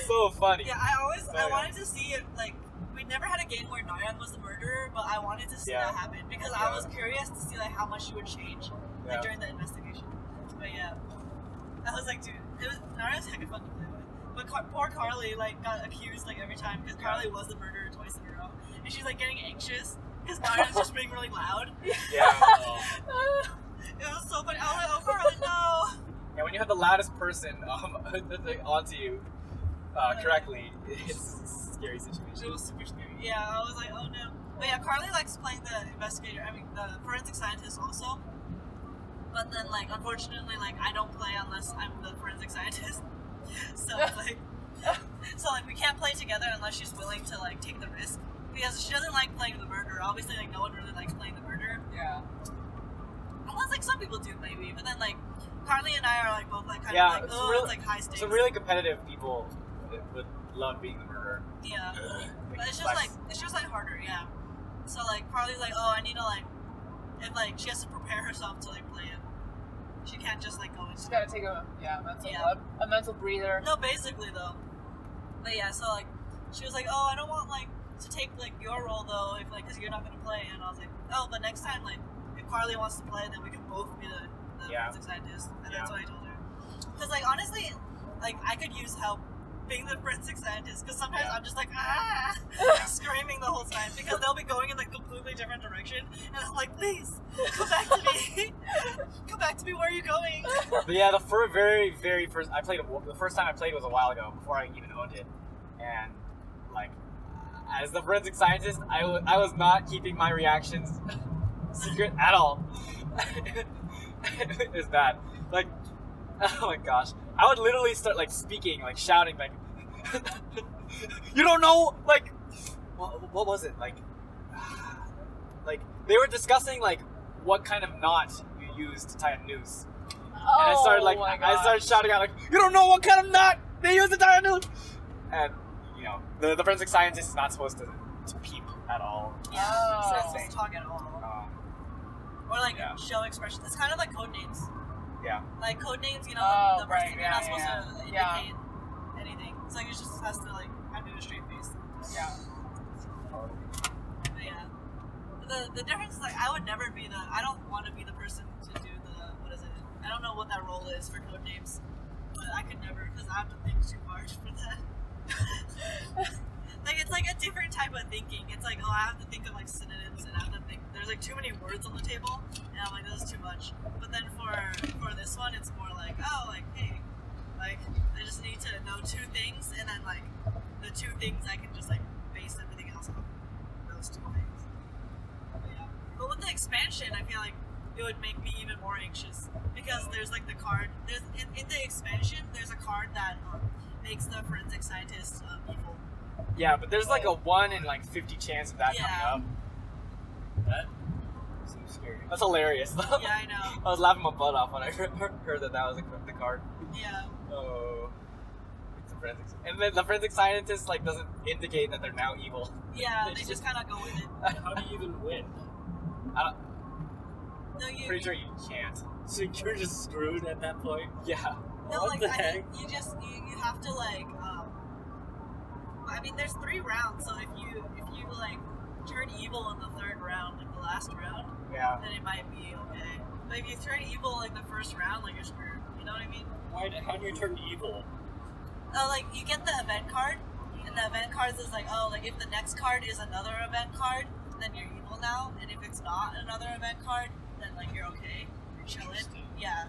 [SPEAKER 1] So funny.
[SPEAKER 2] Yeah, I wanted to see it, like, we never had a game where Naryang was the murderer, but I wanted to see that happen because I was curious to see like how much she would change like during the investigation. But yeah, I was like, dude, Naryang's hecka fun to play with. But poor Carly like got accused like every time because Carly was the murderer twice in a row, and she's like getting anxious because Naryang's just being really loud.
[SPEAKER 1] Yeah.
[SPEAKER 2] It was so funny. I was like, oh Carly, no.
[SPEAKER 1] Yeah, when you have the loudest person onto you correctly, it's a scary situation.
[SPEAKER 2] It was super scary. Yeah, I was like, oh no. But yeah, Carly likes playing the investigator. I mean, the forensic scientist also. But then, like, unfortunately, like, I don't play unless I'm the forensic scientist. So it's like, we can't play together unless she's willing to like take the risk because she doesn't like playing the murderer. Obviously, like, no one really likes playing the murderer.
[SPEAKER 4] Yeah.
[SPEAKER 2] Unless like some people do maybe, but then like Carly and I are like both like kind of like it's like high stakes.
[SPEAKER 1] Some really competitive people would love being the murderer.
[SPEAKER 2] Yeah, but it's just like harder. Yeah. So like Carly's like, oh, I need to like, if like she has to prepare herself to like play it. She can't just like go into.
[SPEAKER 4] She's gotta take a mental breather.
[SPEAKER 2] No, basically though. But yeah, so like she was like, oh, I don't want like to take like your role though, if like because you're not gonna play. And I was like, oh, but next time like if Carly wants to play, then we can both be the forensic scientist. And that's what I told her. Because like honestly, like I could use help being the forensic scientist because sometimes I'm just like screaming the whole time because they'll be going in like completely different direction and I'm like, please come back to me. Come back to me. Where are you going?
[SPEAKER 1] But yeah, the very first the first time I played was a while ago before I even owned it, and like as the forensic scientist, I was not keeping my reactions secret at all. It was bad. Like, oh my gosh, I would literally start like speaking, like shouting, like, you don't know, like, what was it, like they were discussing like what kind of knot you use to tie a noose, and I started shouting out like, you don't know what kind of knot they use to tie a noose, and you know the forensic scientist is not supposed to peep at all.
[SPEAKER 2] Yeah, so not supposed to talk at all. Or like show expressions. It's kind of like code names.
[SPEAKER 1] Yeah.
[SPEAKER 2] Like code names, you know,
[SPEAKER 4] Oh,
[SPEAKER 2] the
[SPEAKER 4] right,
[SPEAKER 2] you're not supposed to indicate anything. So like, it just has to like have to do a straight face.
[SPEAKER 4] Yeah.
[SPEAKER 2] But yeah. The difference is like I would never be I don't want to be the person to do what is it? I don't know what that role is for code names, but I could never because I have to think too hard for that. Like it's like a different type of thinking. It's like I have to think of like synonyms and I have to think. There's like too many words on the table, and I'm like this is too much. But then for this one, it's more like hey, like I just need to know two things, and then like the two things I can just like base everything else on those two things. Yeah. But with the expansion, I feel like it would make me even more anxious because there's like the card. There's in the expansion, there's a card that makes the forensic scientist evil.
[SPEAKER 1] Yeah, but there's like a 1 in like 50 chance of that coming up.
[SPEAKER 3] That seems scary.
[SPEAKER 1] That's hilarious.
[SPEAKER 2] Yeah, I know.
[SPEAKER 1] I was laughing my butt off when I heard that was the card.
[SPEAKER 2] Yeah.
[SPEAKER 1] Oh. It's a forensic. And then the forensic scientist like doesn't indicate that they're now evil.
[SPEAKER 2] Yeah, they just kind of go with it.
[SPEAKER 3] How do you even win?
[SPEAKER 1] I
[SPEAKER 2] No,
[SPEAKER 1] don't, pretty sure you can't.
[SPEAKER 3] So you're just screwed at that point?
[SPEAKER 1] Yeah.
[SPEAKER 2] No,
[SPEAKER 3] What
[SPEAKER 2] like
[SPEAKER 3] the
[SPEAKER 2] I
[SPEAKER 3] heck?
[SPEAKER 2] think you have to like I mean there's 3 rounds, so if you like turn evil in the 3rd round, like the last round,
[SPEAKER 1] Yeah.
[SPEAKER 2] then it might be okay. But if you turn evil like the 1st round, like you're screwed. You know what I mean?
[SPEAKER 3] How do you turn evil?
[SPEAKER 2] Oh, like you get the event card, and the event card is like, oh, like if the next card is another event card, then you're evil now, and if it's not another event card, then like you're okay, you're chilling.
[SPEAKER 3] Interesting.
[SPEAKER 2] Yeah,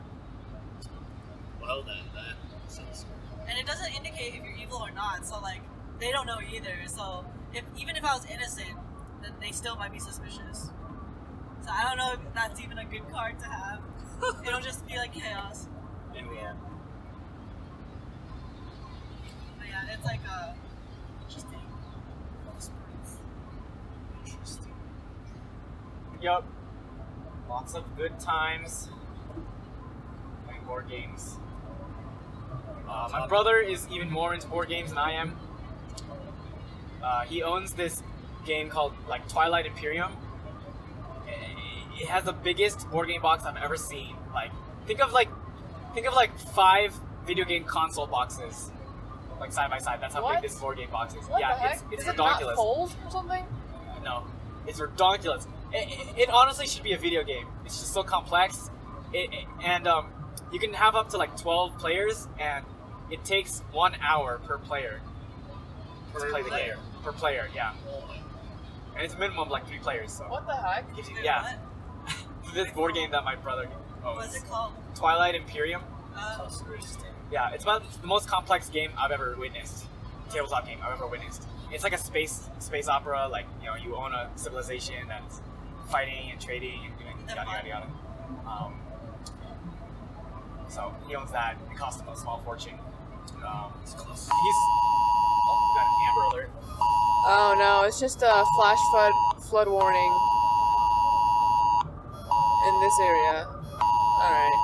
[SPEAKER 3] Well then, that sounds scary.
[SPEAKER 2] and it doesn't indicate if you're evil or not, so like they don't know either. So even if I was innocent, then they still might be suspicious. So I don't know if that's even a good card to have. It'll just be like chaos.
[SPEAKER 3] Maybe.
[SPEAKER 2] Yeah. But yeah, it's like interesting.
[SPEAKER 3] Interesting.
[SPEAKER 1] Yup. Lots of good times playing board games. My brother is even more into board games than I am. He owns this game called like Twilight Imperium. It has the biggest board game box I've ever seen. Like think of like 5 video game console boxes, like side by side. That's how
[SPEAKER 4] What?
[SPEAKER 1] big this board game box is.
[SPEAKER 4] What
[SPEAKER 1] Yeah,
[SPEAKER 4] the heck?
[SPEAKER 1] it's
[SPEAKER 4] Is it not
[SPEAKER 1] ridiculous.
[SPEAKER 4] fold or something?
[SPEAKER 1] No, it's ridiculous. It honestly should be a video game. It's just so complex. And you can have up to like 12 players, and it takes 1 hour per player to play the game. Per player, yeah.
[SPEAKER 3] Oh my.
[SPEAKER 1] And it's a minimum of like 3 players. So
[SPEAKER 4] What the heck?
[SPEAKER 1] gives you,
[SPEAKER 2] Wait,
[SPEAKER 1] yeah, this board game that my brother
[SPEAKER 2] What's
[SPEAKER 1] owns,
[SPEAKER 2] it called?
[SPEAKER 1] Twilight Imperium.
[SPEAKER 3] Sounds interesting.
[SPEAKER 1] Yeah, it's about the most complex game I've ever witnessed. Tabletop game I've ever witnessed. It's like a space opera. Like you own a civilization that's fighting and trading and doing yada yada yada. So he owns that. It costs him a small fortune. He's got an Amber Alert.
[SPEAKER 4] Oh no, it's just a flash flood warning in this area. Alright.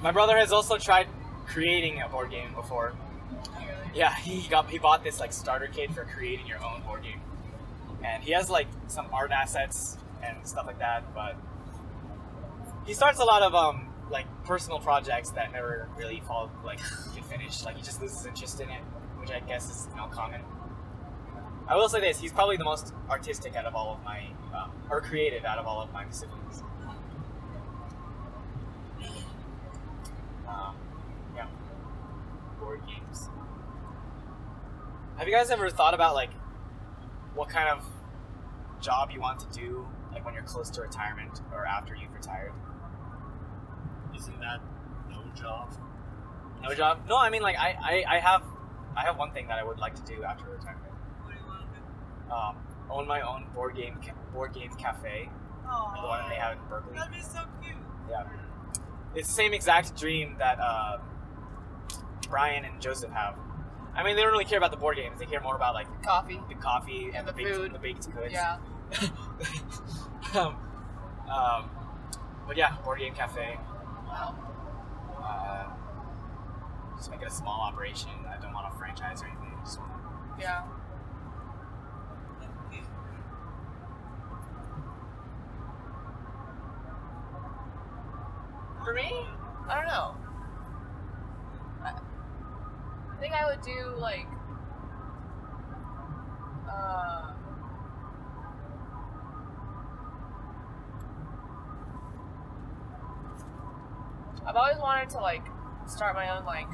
[SPEAKER 1] My brother has also tried creating a board game before. Yeah, he bought this like starter kit for creating your own board game, and he has like some art assets and stuff like that. But he starts a lot of like personal projects that never really get finished. Like he just loses interest in it, which I guess is common. I will say this: he's probably the most artistic out of all of my, or creative out of all of my siblings. Yeah, board games. Have you guys ever thought about like what kind of job you want to do, like when you're close to retirement or after you've retired?
[SPEAKER 3] Isn't that no job?
[SPEAKER 1] No job? No, I mean like I have one thing that I would like to do after retirement.
[SPEAKER 2] What do you want to do?
[SPEAKER 1] Own my own board game cafe, the one they have in Berkeley.
[SPEAKER 2] That'd be so cute.
[SPEAKER 1] Yeah, it's the same exact dream that Brian and Joseph have. I mean, they don't really care about the board games. They care more about like
[SPEAKER 4] Coffee.
[SPEAKER 1] the coffee
[SPEAKER 4] And
[SPEAKER 1] the
[SPEAKER 4] the food.
[SPEAKER 1] the baked goods.
[SPEAKER 4] Yeah.
[SPEAKER 1] But yeah, board game cafe.
[SPEAKER 4] Wow.
[SPEAKER 1] Just make it a small operation. I don't want a franchise or anything. I just want
[SPEAKER 4] Yeah. For me, I don't know. think I would do like I've always wanted to like start my own like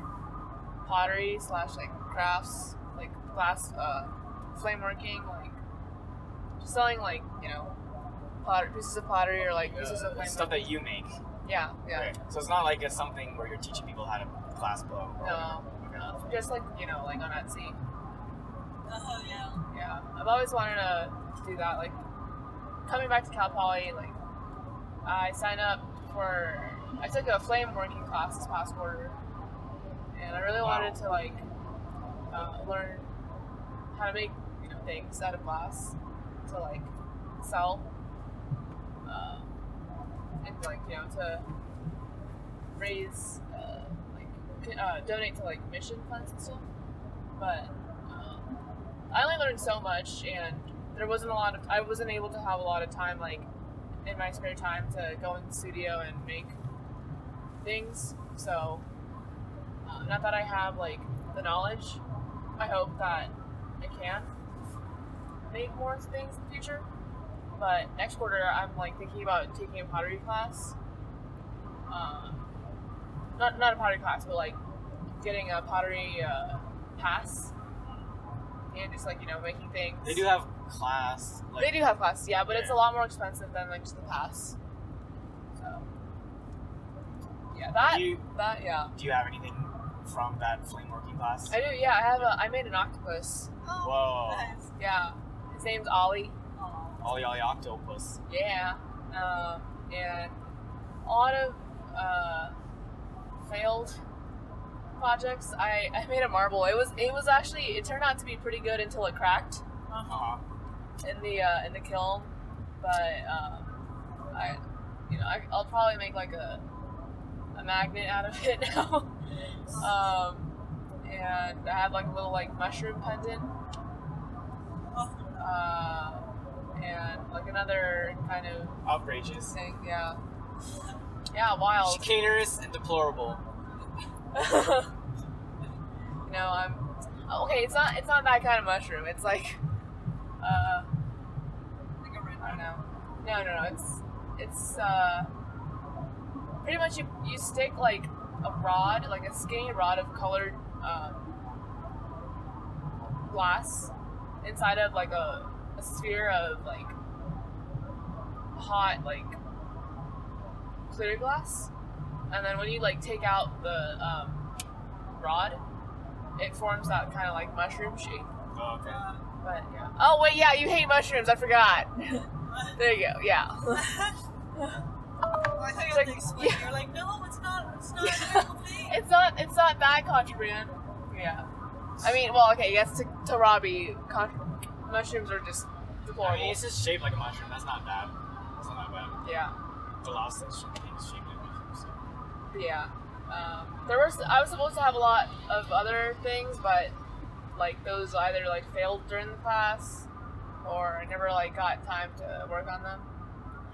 [SPEAKER 4] pottery / like crafts, like glass flame working, like just selling like, you know, pieces of pottery or like pieces of flame
[SPEAKER 1] Stuff that you make.
[SPEAKER 4] Yeah.
[SPEAKER 1] Right. So it's not like it's something where you're teaching people how to glass blow.
[SPEAKER 4] No, just like, you know, like on Etsy.
[SPEAKER 2] Oh yeah.
[SPEAKER 4] Yeah, I've always wanted to do that. Like coming back to Cal Poly, like I took a flame working class this past quarter, and I really wanted to like learn how to make, you know, things out of glass to like sell, and like, you know, to raise donate to like mission funds and stuff. But I only learned so much, and I wasn't able to have a lot of time like in my spare time to go in the studio and make things. So not that I have like the knowledge, I hope that I can make more things in the future. But next quarter I'm like thinking about taking a pottery class. Not a pottery class, but like getting a pottery pass and just like, you know, making things.
[SPEAKER 1] They do have class. Like,
[SPEAKER 4] they do have classes, yeah, but
[SPEAKER 1] yeah.
[SPEAKER 4] it's a lot more expensive than like just the pass. So yeah, yeah.
[SPEAKER 1] Do you have anything from that flame working class?
[SPEAKER 4] I do, yeah. I made an octopus.
[SPEAKER 2] Oh,
[SPEAKER 1] Whoa.
[SPEAKER 2] nice.
[SPEAKER 4] Yeah, his name's Ollie.
[SPEAKER 2] Aw.
[SPEAKER 1] Ollie Octopus.
[SPEAKER 4] Yeah, and a lot of failed projects. I made a marble. It turned out to be pretty good until it cracked
[SPEAKER 1] Uh-huh.
[SPEAKER 4] in the kiln. But I'll probably make like a magnet out of it now. And I have like a little like mushroom pendant. And like another kind of
[SPEAKER 1] Outrageous.
[SPEAKER 4] thing, yeah. Yeah, wild.
[SPEAKER 1] Chicanerous and deplorable.
[SPEAKER 4] You know, okay. It's not that kind of mushroom. It's like,
[SPEAKER 2] Like a red
[SPEAKER 4] I don't know. No. It's pretty much you stick like a rod, like a skinny rod of colored glass inside of like a sphere of like hot like clear glass, and then when you like take out the rod, it forms that kind of like mushroom shape.
[SPEAKER 1] Oh, okay.
[SPEAKER 4] But yeah. Oh wait, yeah, you hate mushrooms. I forgot. There you go. Yeah.
[SPEAKER 2] I thought you
[SPEAKER 4] Like,
[SPEAKER 2] had to explain.
[SPEAKER 4] yeah.
[SPEAKER 2] You're like, no, it's not a real thing.
[SPEAKER 4] It's not that contraband. Yeah. I mean, well, okay, yes, to Robbie, mushrooms are just
[SPEAKER 1] I
[SPEAKER 4] deplorable.
[SPEAKER 1] mean, it's just shaped like a mushroom. That's not bad. That's not bad.
[SPEAKER 4] Yeah.
[SPEAKER 1] The last thing's shaped like a mushroom. So.
[SPEAKER 4] Yeah. I was supposed to have a lot of other things, but like those either like failed during the class, or I never like got time to work on them.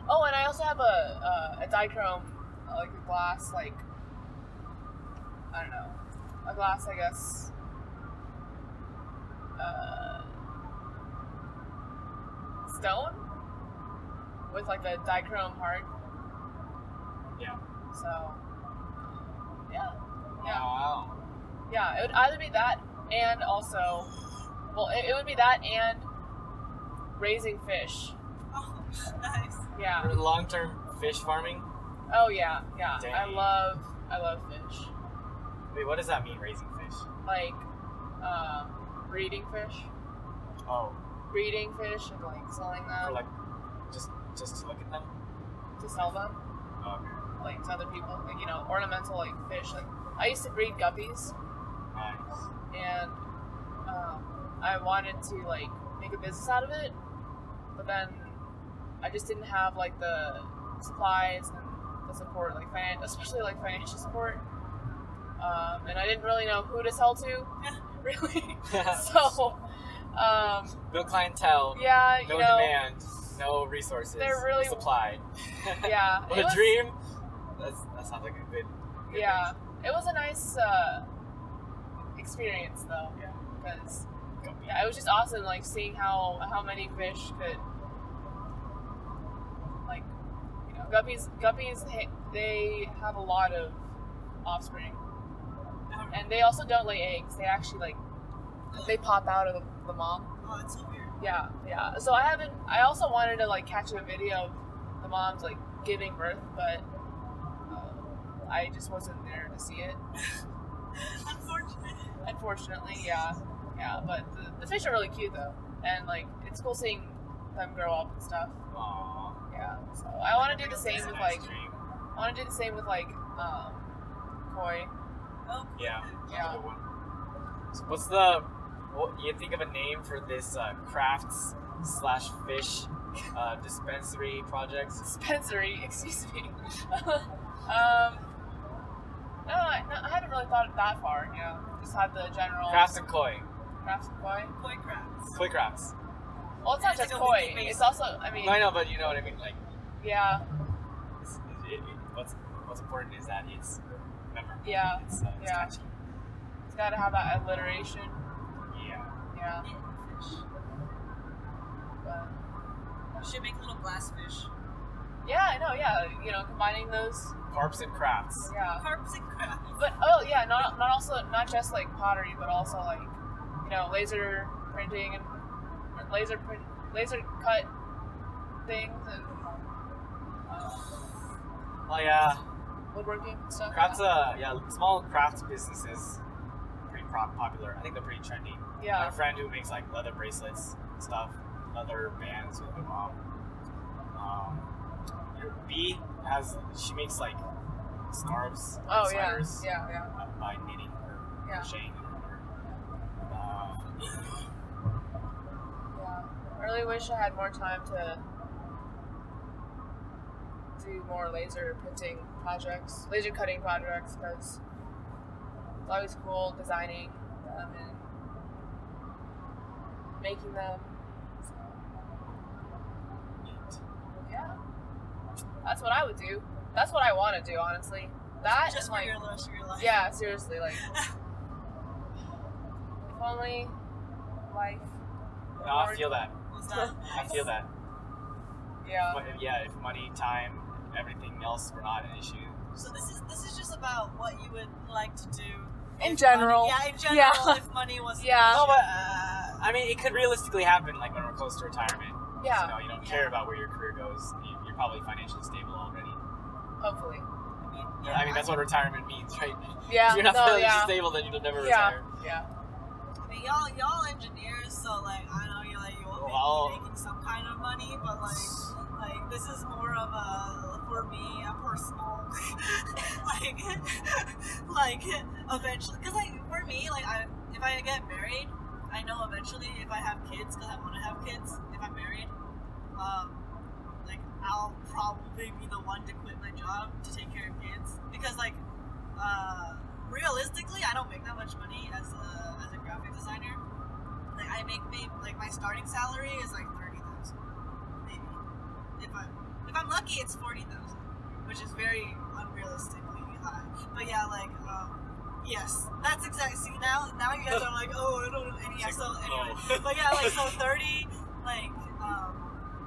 [SPEAKER 4] Oh, and I also have a dichrome, like a glass, like I don't know, a glass, I guess. Stone with like a dichrome heart.
[SPEAKER 1] Yeah.
[SPEAKER 4] So yeah.
[SPEAKER 1] Wow.
[SPEAKER 4] Yeah, it would either be that and also, well, it would be that and raising fish.
[SPEAKER 2] Oh, nice.
[SPEAKER 4] Yeah.
[SPEAKER 1] For long-term fish farming.
[SPEAKER 4] Oh yeah.
[SPEAKER 1] Dang.
[SPEAKER 4] I love fish.
[SPEAKER 1] Wait, what does that mean, raising fish?
[SPEAKER 4] Like, breeding fish.
[SPEAKER 1] Oh,
[SPEAKER 4] Breeding fish and like selling them
[SPEAKER 1] for like, just to look at them.
[SPEAKER 4] to sell them,
[SPEAKER 1] Oh, okay.
[SPEAKER 4] like to other people, like, you know, ornamental like fish. Like I used to breed guppies,
[SPEAKER 1] Nice.
[SPEAKER 4] and I wanted to like make a business out of it, but then I just didn't have like the supplies and the support, like especially like financial support, and I didn't really know who to sell to, really. So,
[SPEAKER 1] No clientele.
[SPEAKER 4] yeah,
[SPEAKER 1] No
[SPEAKER 4] you know,
[SPEAKER 1] demand. No resources.
[SPEAKER 4] They're really-
[SPEAKER 1] supply.
[SPEAKER 4] yeah,
[SPEAKER 1] What
[SPEAKER 4] it
[SPEAKER 1] a
[SPEAKER 4] was-
[SPEAKER 1] dream. That sounds like a good
[SPEAKER 4] Yeah, it was a nice experience though.
[SPEAKER 1] Yeah.
[SPEAKER 4] Because
[SPEAKER 1] Guppy.
[SPEAKER 4] yeah, it was just awesome, like seeing how many fish could, like, you know, guppies they have a lot of offspring, and they also don't lay eggs. They actually they pop out of the mom.
[SPEAKER 2] Oh, that's so weird.
[SPEAKER 4] Yeah. So I also wanted to like catch a video of the moms like giving birth, but I just wasn't there to see it. Unfortunately, yeah. But the fish are really cute though, and like it's cool seeing them grow up and stuff.
[SPEAKER 1] Aww.
[SPEAKER 4] Yeah. So I want to do the same
[SPEAKER 1] That's a
[SPEAKER 4] with
[SPEAKER 1] nice
[SPEAKER 4] like
[SPEAKER 1] dream.
[SPEAKER 4] koi.
[SPEAKER 2] Oh,
[SPEAKER 1] Yeah.
[SPEAKER 4] Yeah.
[SPEAKER 1] Good one. So what you think of a name for this crafts/fish dispensary project?
[SPEAKER 4] Dispensary, excuse me. No, I haven't really thought it that far. You know, just had the general
[SPEAKER 1] Crafts and koi.
[SPEAKER 4] crafts and koi.
[SPEAKER 2] koi crabs.
[SPEAKER 1] Koi crafts.
[SPEAKER 4] Well, it's not
[SPEAKER 2] It's
[SPEAKER 4] just
[SPEAKER 2] like a
[SPEAKER 4] koi.
[SPEAKER 2] winky face.
[SPEAKER 4] It's also, I mean,
[SPEAKER 1] No, I know, but you know what I mean. Like,
[SPEAKER 4] yeah,
[SPEAKER 1] what's important is that it's memorable.
[SPEAKER 4] Yeah,
[SPEAKER 1] It's
[SPEAKER 4] yeah.
[SPEAKER 1] catchy.
[SPEAKER 4] it's got to have that alliteration.
[SPEAKER 1] Yeah.
[SPEAKER 4] Yeah,
[SPEAKER 2] Yeah, fish.
[SPEAKER 4] but
[SPEAKER 2] You should make little glass fish.
[SPEAKER 4] yeah, I know. Yeah, you know, combining those.
[SPEAKER 1] Carps and crafts.
[SPEAKER 4] Yeah,
[SPEAKER 2] Carps and crabs.
[SPEAKER 4] but not just like pottery, but also like, you know, laser printing and laser cut things and
[SPEAKER 1] Oh yeah.
[SPEAKER 4] woodworking and stuff.
[SPEAKER 1] Crafts. Small craft businesses. Pretty popular. I think they're pretty trendy. I
[SPEAKER 4] Yeah.
[SPEAKER 1] have a friend who makes like leather bracelets and stuff, leather bands with her mom. B she makes like scarves,
[SPEAKER 4] Oh yeah.
[SPEAKER 1] sweaters
[SPEAKER 4] Yeah.
[SPEAKER 1] by knitting or
[SPEAKER 4] Yeah.
[SPEAKER 1] crocheting or whatever.
[SPEAKER 4] Yeah. I really wish I had more time to do more laser printing projects, laser cutting projects, because it's always cool designing them and making them. So, yeah. That's what I would do. That's what I want to do, honestly. That
[SPEAKER 2] Just
[SPEAKER 4] and
[SPEAKER 2] for
[SPEAKER 4] like,
[SPEAKER 2] the rest of your life.
[SPEAKER 4] yeah, seriously, like, if only life.
[SPEAKER 1] No, I feel that.
[SPEAKER 2] What's that?
[SPEAKER 1] I feel that.
[SPEAKER 4] Yeah.
[SPEAKER 1] But if money, time, everything else were not an issue.
[SPEAKER 2] So this is just about what you would like to do.
[SPEAKER 4] In
[SPEAKER 2] if
[SPEAKER 4] general.
[SPEAKER 2] Money, in general,
[SPEAKER 4] Yeah.
[SPEAKER 2] if money wasn't.
[SPEAKER 4] Yeah.
[SPEAKER 1] No, but I mean, it could realistically happen, like when we're close to retirement.
[SPEAKER 4] Yeah.
[SPEAKER 1] You don't care about where your career goes. You're probably financially stable already.
[SPEAKER 4] Hopefully.
[SPEAKER 1] I mean, that's what retirement means, right?
[SPEAKER 4] Yeah.
[SPEAKER 1] If you're not
[SPEAKER 4] no,
[SPEAKER 1] financially
[SPEAKER 4] yeah.
[SPEAKER 1] stable, then you'll never
[SPEAKER 4] Yeah.
[SPEAKER 1] retire.
[SPEAKER 4] Yeah.
[SPEAKER 2] I mean, y'all engineers, so like I know you will
[SPEAKER 1] Well,
[SPEAKER 2] be making some kind of money, but like this is more of a for me a personal like eventually because like for me like if I get married, I know eventually if I have kids because I want to have kids if I'm married, like I'll probably be the one to quit my job to take care of kids because like realistically I don't make that much money as a graphic designer. Like I make maybe like my starting salary is like 30,000 maybe. If I'm lucky it's 40,000, which is very unrealistically high. But yeah, like yes, that's exactly. See now you guys are like, oh, I don't know. And yeah, so anyway, but yeah, like so 30. Like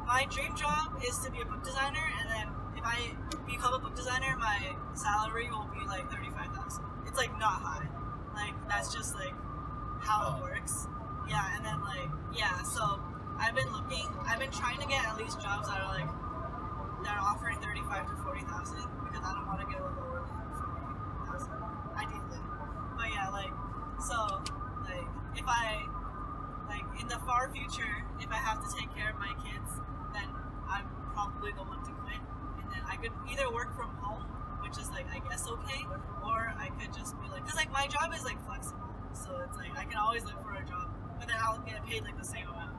[SPEAKER 2] my dream job is to be a book designer, and then if I become a book designer, my salary will be like 35,000. It's like not high. Like that's just like how it works. Yeah, and then like yeah, so I've been trying to get at least jobs that are offering 35 to 40,000 because I don't want to go lower than 40,000 ideally. But yeah, like so like if I like in the far future if I have to take care of my kids, then I'm probably the one to quit, and then I could either work from home, which is like I guess okay, or I could just be like because like my job is like flexible, so it's like I can always look for a job, but then I'll get paid like the same amount.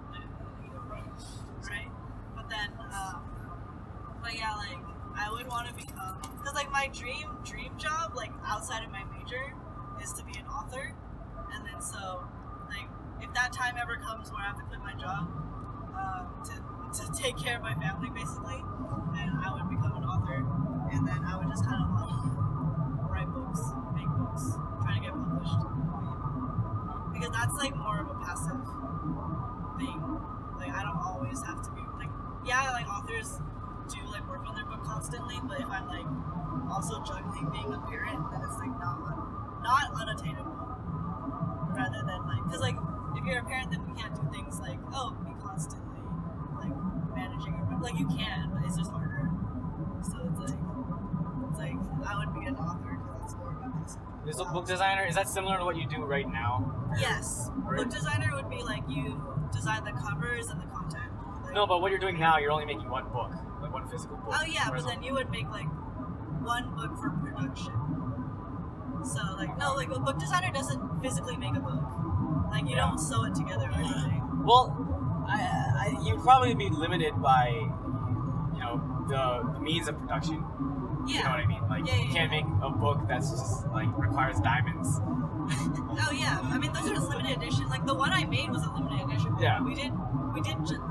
[SPEAKER 2] Right? But then, but yeah, like I would want to become, because like my dream job, like outside of my major, is to be an author, and then so like if that time ever comes where I have to quit my job, to take care of my family basically, then I would become an author, and then I would just kind of like write books, make books, try to get published. because that's like more of a passive thing. Like I don't always have to be like, yeah, like authors do like work on their book constantly, but if I'm like also juggling being a parent, then it's like not unattainable. Rather than like, because like if you're a parent, then you can't do things like be constantly like managing your like you can, but it's just harder. So it's like I would be an author because it's more about passive.
[SPEAKER 1] This book designer, is that similar to what you do right now?
[SPEAKER 2] Yes.
[SPEAKER 1] Right.
[SPEAKER 2] Book designer would be like you design the covers and the content. Like,
[SPEAKER 1] No, but what you're doing now, you're only making one book, like one physical book.
[SPEAKER 2] oh yeah,
[SPEAKER 1] Whereas
[SPEAKER 2] but then you would make like one book for production. So like no, like a book designer doesn't physically make a book. Like you don't sew it together or anything.
[SPEAKER 1] Well, you'd probably be limited by, the means of production.
[SPEAKER 2] Yeah.
[SPEAKER 1] You know what I mean? Like, you can't make a book that's just, like, requires diamonds.
[SPEAKER 2] Oh yeah, I mean those are limited edition. Like the one I made was a limited edition.
[SPEAKER 1] Yeah.
[SPEAKER 2] We did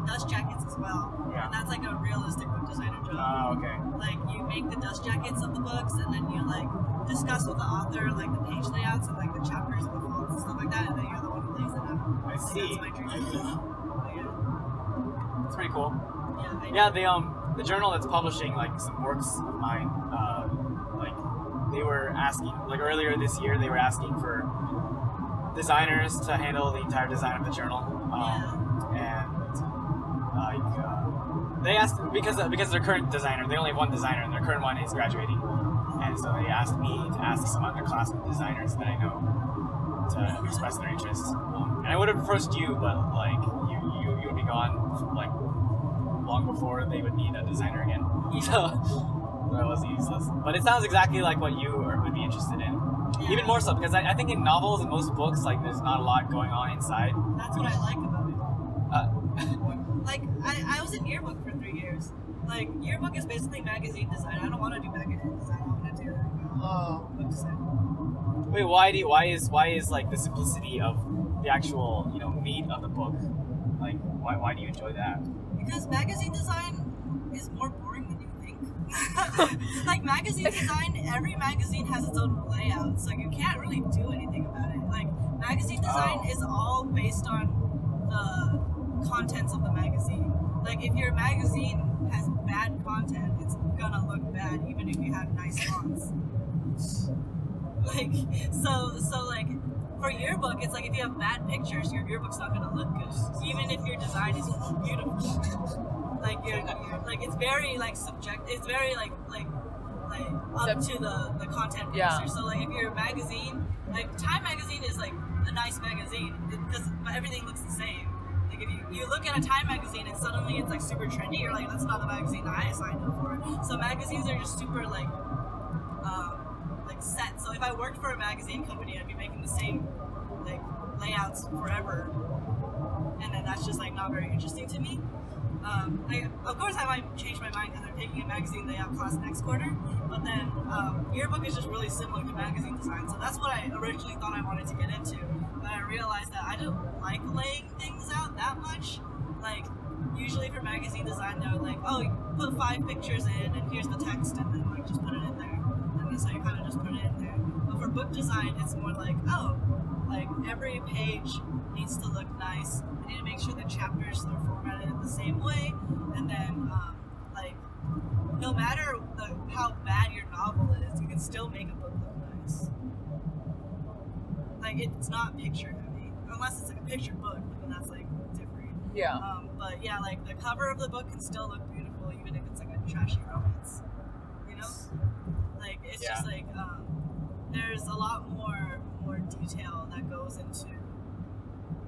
[SPEAKER 2] dust jackets as well.
[SPEAKER 1] Yeah.
[SPEAKER 2] And that's like a realistic book designer job.
[SPEAKER 1] Oh, okay.
[SPEAKER 2] Like you make the dust jackets of the books, and then you like discuss with the author like the page layouts and like the chapters and the fonts and stuff like that, and then you're the one who lays it out.
[SPEAKER 1] I
[SPEAKER 2] Like,
[SPEAKER 1] see.
[SPEAKER 2] that's my dream. But yeah.
[SPEAKER 1] It's pretty cool.
[SPEAKER 2] Yeah.
[SPEAKER 1] Yeah, the journal that's publishing, like, some works of mine, like, they were asking, like, earlier this year, they were asking for designers to handle the entire design of the journal. And, like, they asked, because their current designer, they only have one designer, and their current one is graduating. And so they asked me to ask some underclassmen designers that I know to express their interest. And I would have approached you, but, like, you would be gone, like, long before they would need a designer again. So that was useless. But it sounds exactly like what you would be interested in.
[SPEAKER 2] Yeah.
[SPEAKER 1] Even more so, because I think in novels and most books, like, there's not a lot going on inside.
[SPEAKER 2] That's what I like about it. Like I was in yearbook for 3 years. Like yearbook is basically magazine design. I don't want to do magazine design. I want to do book design.
[SPEAKER 1] Wait, why is like the simplicity of the actual, meat of the book, like, why do you enjoy that?
[SPEAKER 2] Because magazine design is more boring than you think. Like magazine design, every magazine has its own layout, so you can't really do anything about it. Like magazine design is all based on the contents of the magazine. Like if your magazine has bad content, it's gonna look bad even if you have nice fonts. Like so like for yearbook, it's like if you have bad pictures, your yearbook's not gonna look good, even if your design is beautiful. Like you're like it's very like subjective. It's very like up to the content producer.
[SPEAKER 4] Yeah.
[SPEAKER 2] So like if your magazine, like Time magazine is like a nice magazine because everything looks the same. Like if you look at a Time magazine and suddenly it's like super trendy, you're like, that's not the magazine that I signed up for. So magazines are just super like set. So if I worked for a magazine company, I'd be making the same like layouts forever, and then that's just like not very interesting to me. Of course, I might change my mind because I'm taking a magazine layout class next quarter, but then yearbook is just really similar to magazine design, so that's what I originally thought I wanted to get into, but I realized that I don't like laying things out that much. Like, usually for magazine design, they're like, oh, you put 5 pictures in, and here's the text, and then like just put it in there. So you kind of just put it in there. But for book design, it's more like, like every page needs to look nice. I need to make sure the chapters are formatted the same way. And then, like, no matter how bad your novel is, you can still make a book look nice. Like, it's not picture heavy. Unless it's like a picture book, but then that's like different.
[SPEAKER 4] Yeah.
[SPEAKER 2] But yeah, like the cover of the book can still look beautiful even if it's like a trashy romance. You know? Like it's just like there's a lot more detail that goes into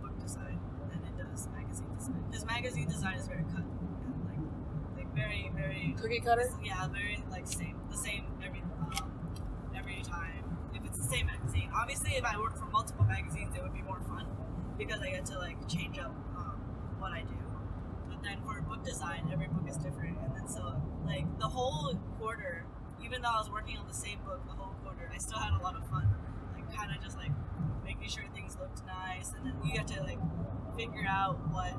[SPEAKER 2] book design than it does magazine design. Because magazine design is very cut and like very very
[SPEAKER 4] Cookie cutter?
[SPEAKER 2] Yeah, very like the same every time. If it's the same magazine. Obviously, if I work for multiple magazines, it would be more fun because I get to like change up what I do. But then for book design, every book is different, and then so like the whole quarter. Even though I was working on the same book the whole quarter, I still had a lot of fun. Like, kind of just, like, making sure things looked nice. And then you get to, like, figure out what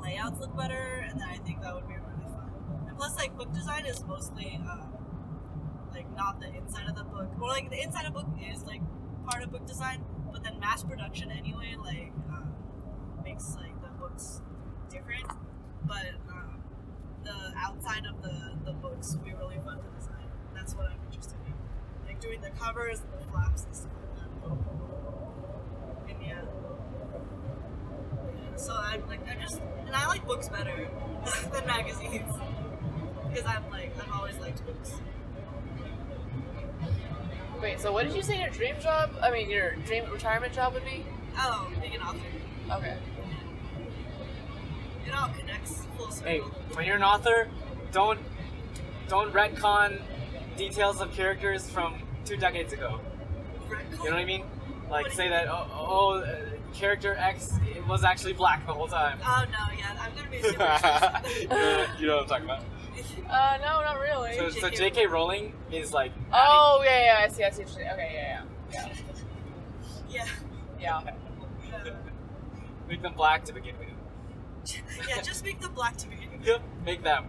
[SPEAKER 2] layouts look better. And then I think that would be really fun. And plus, like, book design is mostly, like, not the inside of the book. Or, like, the inside of the book is, like, part of book design. but then mass production anyway, like makes like the books different. But the outside of the books will be really fun to design. That's what I'm interested in, like doing the covers and the flaps and stuff like that. And yeah. So I like books better than magazines because I've always liked books.
[SPEAKER 4] Wait, so what did you say your dream job? I mean, your dream retirement job would be?
[SPEAKER 2] Oh, being an author.
[SPEAKER 4] Okay.
[SPEAKER 2] It all connects full circle.
[SPEAKER 1] Hey, when you're an author, don't retcon details of characters from 2 decades ago. You know what I mean? Like say that character X was actually black the whole time.
[SPEAKER 2] Oh no, yeah, I'm gonna be super explicit.
[SPEAKER 1] You know what I'm talking about?
[SPEAKER 4] No, not really.
[SPEAKER 1] So J.K. Rowling is like.
[SPEAKER 4] Oh yeah, I see what you're saying. Okay, yeah.
[SPEAKER 1] Make them black to begin with.
[SPEAKER 2] Yeah, just make them black to begin with.
[SPEAKER 1] Yep, make them.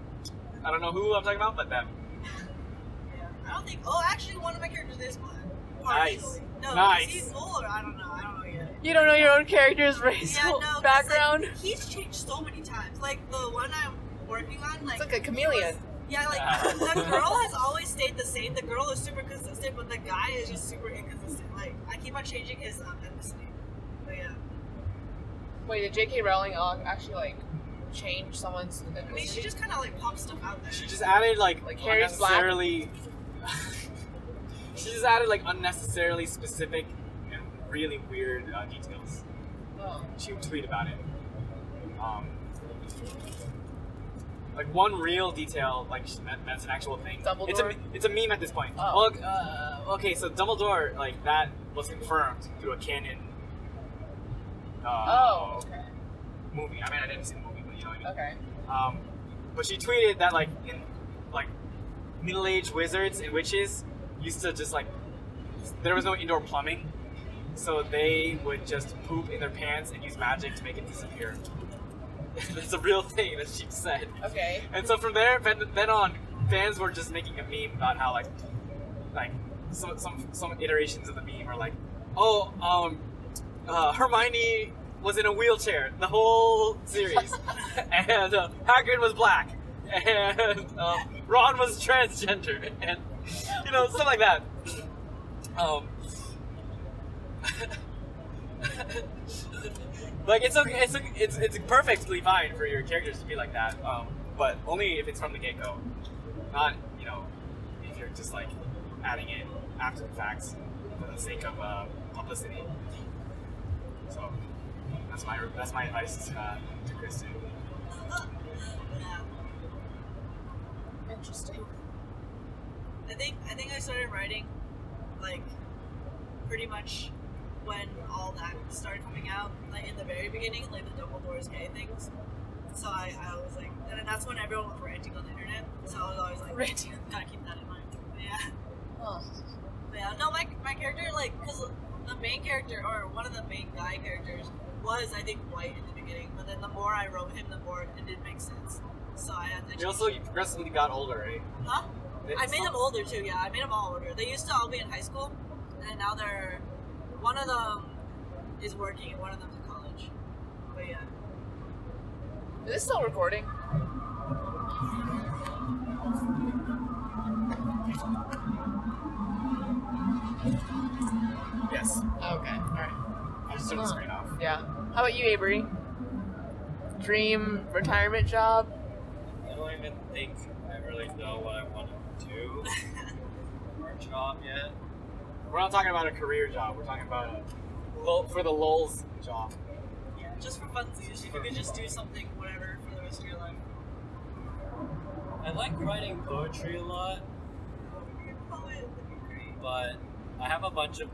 [SPEAKER 1] I don't know who I'm talking about, but them.
[SPEAKER 2] Yeah, I don't think. Oh, actually, one of my characters is black.
[SPEAKER 1] Nice.
[SPEAKER 2] Partially. No,
[SPEAKER 1] Nice.
[SPEAKER 2] is he full or I don't know yet.
[SPEAKER 4] You don't know your own character's racial background?
[SPEAKER 2] Like, he's changed so many times. Like the one I'm working on, like
[SPEAKER 4] it's like a chameleon.
[SPEAKER 2] Yeah, like the girl has always stayed the same. The girl is super consistent, but the guy is just super inconsistent. Like I keep on changing his ethnicity. But yeah.
[SPEAKER 4] Wait, did J.K. Rowling actually change someone's ethnicity?
[SPEAKER 2] I mean, she just kind of pops stuff out there.
[SPEAKER 1] She just added like
[SPEAKER 4] Harry's
[SPEAKER 1] unnecessarily. She just added unnecessarily specific and really weird details.
[SPEAKER 4] Oh.
[SPEAKER 1] She would tweet about it. One real detail, that's an actual thing.
[SPEAKER 4] Dumbledore?
[SPEAKER 1] It's a meme at this point.
[SPEAKER 4] Oh.
[SPEAKER 1] Well, okay, so Dumbledore, that was confirmed through a canon.
[SPEAKER 4] Okay.
[SPEAKER 1] Movie. I mean, I didn't see the movie, but you know what I mean.
[SPEAKER 4] Okay.
[SPEAKER 1] But she tweeted that middle-aged wizards and witches used to just there was no indoor plumbing, so they would just poop in their pants and use magic to make it disappear. That's a real thing that she said.
[SPEAKER 4] Okay.
[SPEAKER 1] And so from there, then on, fans were just making a meme about how some iterations of the meme are Hermione was in a wheelchair the whole series, and Hagrid was black, and Ron was transgender, and stuff like that. It's okay. It's perfectly fine for your characters to be like that, but only if it's from the get-go, not if you're just adding it after the fact for the sake of publicity. So that's my advice to Kristen.
[SPEAKER 4] Interesting.
[SPEAKER 2] I think I started writing pretty much when all that started coming out, in the very beginning, the Dumbledore's gay things. So I was and then that's when everyone was ranting on the internet. So I was always
[SPEAKER 4] ranting.
[SPEAKER 2] Gotta keep that in mind. But yeah.
[SPEAKER 4] Oh.
[SPEAKER 2] But yeah, no, my character, because the main character, or one of the main guy characters, was, I think, white in the beginning. But then the more I wrote him, the more it didn't make sense. So I had to
[SPEAKER 1] You progressively got older, right?
[SPEAKER 2] Huh? I made them older, too, yeah. I made them all older. They used to all be in high school, and now one of them is working and one of them's in college. But yeah.
[SPEAKER 4] Is this still recording?
[SPEAKER 1] Yes.
[SPEAKER 4] Okay, alright.
[SPEAKER 1] I just turned the screen off.
[SPEAKER 4] Yeah. How about you, Avery? Dream retirement job?
[SPEAKER 3] I don't even think I really know what I want to do for a job yet.
[SPEAKER 1] We're not talking about a career job. We're talking about for the lulz job.
[SPEAKER 2] Yeah, just for funsies. You could just do something, whatever, for the rest of your life.
[SPEAKER 3] I like writing poetry a lot, but I have a bunch of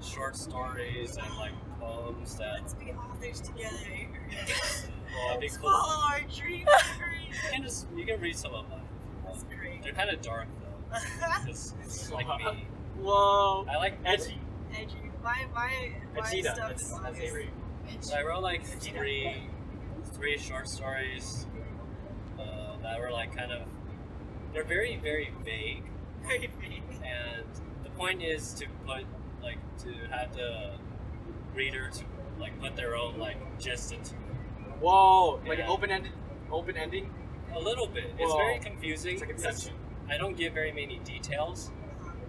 [SPEAKER 3] short stories and poems that.
[SPEAKER 2] Let's be authors together.
[SPEAKER 3] That'd be
[SPEAKER 2] Let's
[SPEAKER 3] cool.
[SPEAKER 2] follow our dreams.
[SPEAKER 3] You can read some of them.
[SPEAKER 2] That's great.
[SPEAKER 3] They're kind of dark though. It's like me.
[SPEAKER 1] Whoa.
[SPEAKER 3] I like
[SPEAKER 1] edgy.
[SPEAKER 2] Edgy. My
[SPEAKER 1] Vegeta.
[SPEAKER 2] stuff
[SPEAKER 1] That's
[SPEAKER 2] is
[SPEAKER 1] Avery.
[SPEAKER 3] So I wrote three short stories that were they're very, very vague.
[SPEAKER 2] very big.
[SPEAKER 3] And the point is to put to have the reader to like put their own like gist into it.
[SPEAKER 1] Whoa, like an
[SPEAKER 3] Yeah.
[SPEAKER 1] open ending.
[SPEAKER 3] A little bit. It's
[SPEAKER 1] Whoa.
[SPEAKER 3] very confusing.
[SPEAKER 1] It's like
[SPEAKER 3] because
[SPEAKER 1] Inception.
[SPEAKER 3] I don't give very many details,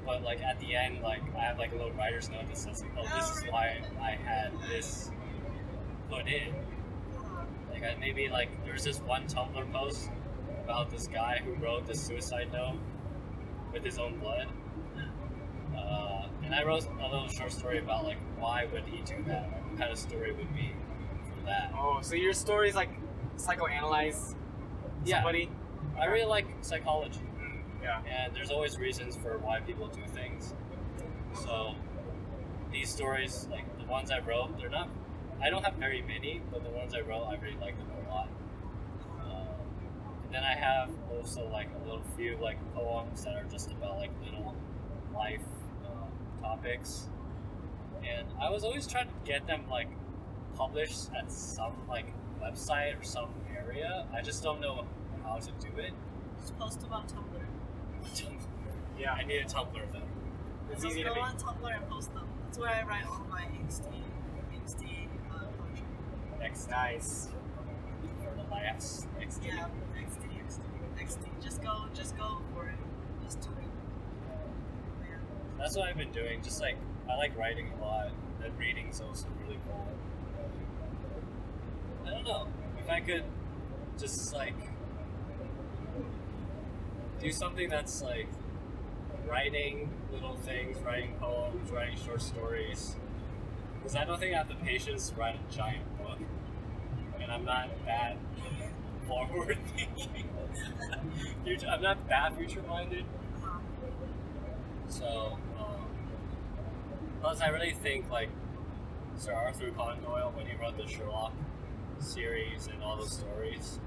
[SPEAKER 3] but like at the end, like I have like a little writer's note that says, "Oh, this is why I had this put in." Like maybe like there's this one Tumblr post about this guy who wrote this suicide note with his own blood, and I wrote a little short story about like why would he do that? Like, what kind of story would be for that?
[SPEAKER 1] Oh, so your stories like psychoanalyze
[SPEAKER 3] Yeah.
[SPEAKER 1] somebody?
[SPEAKER 3] I really like psychology.
[SPEAKER 1] Yeah.
[SPEAKER 3] And there's always reasons for why people do things. So these stories, like the ones I wrote, I don't have very many, but the ones I wrote, I really like them a lot. And then I have also like a little few like poems that are just about like little life topics. And I was always trying to get them like published at some like website or some area. I just don't know how to do it.
[SPEAKER 2] Just post them on Tumblr.
[SPEAKER 1] Yeah.
[SPEAKER 3] I need a Tumblr though.
[SPEAKER 1] It's
[SPEAKER 2] Just
[SPEAKER 1] easy to
[SPEAKER 2] go
[SPEAKER 1] make.
[SPEAKER 2] on Tumblr and post them. That's where I write all my angsty poetry.
[SPEAKER 3] Next
[SPEAKER 1] Nice.
[SPEAKER 3] for the laughs. Next
[SPEAKER 2] Yeah, XD. Just go for it. Just do it. Yeah.
[SPEAKER 3] That's what I've been doing. Just like I like writing a lot, and reading's also really cool. I don't know if I could just like do something that's like writing little things, writing poems, writing short stories. Because I don't think I have the patience to write a giant book, and I'm not that forward thinking. I'm not that future minded. So, plus I really think like Sir Arthur Conan Doyle, when he wrote the Sherlock series and all those stories,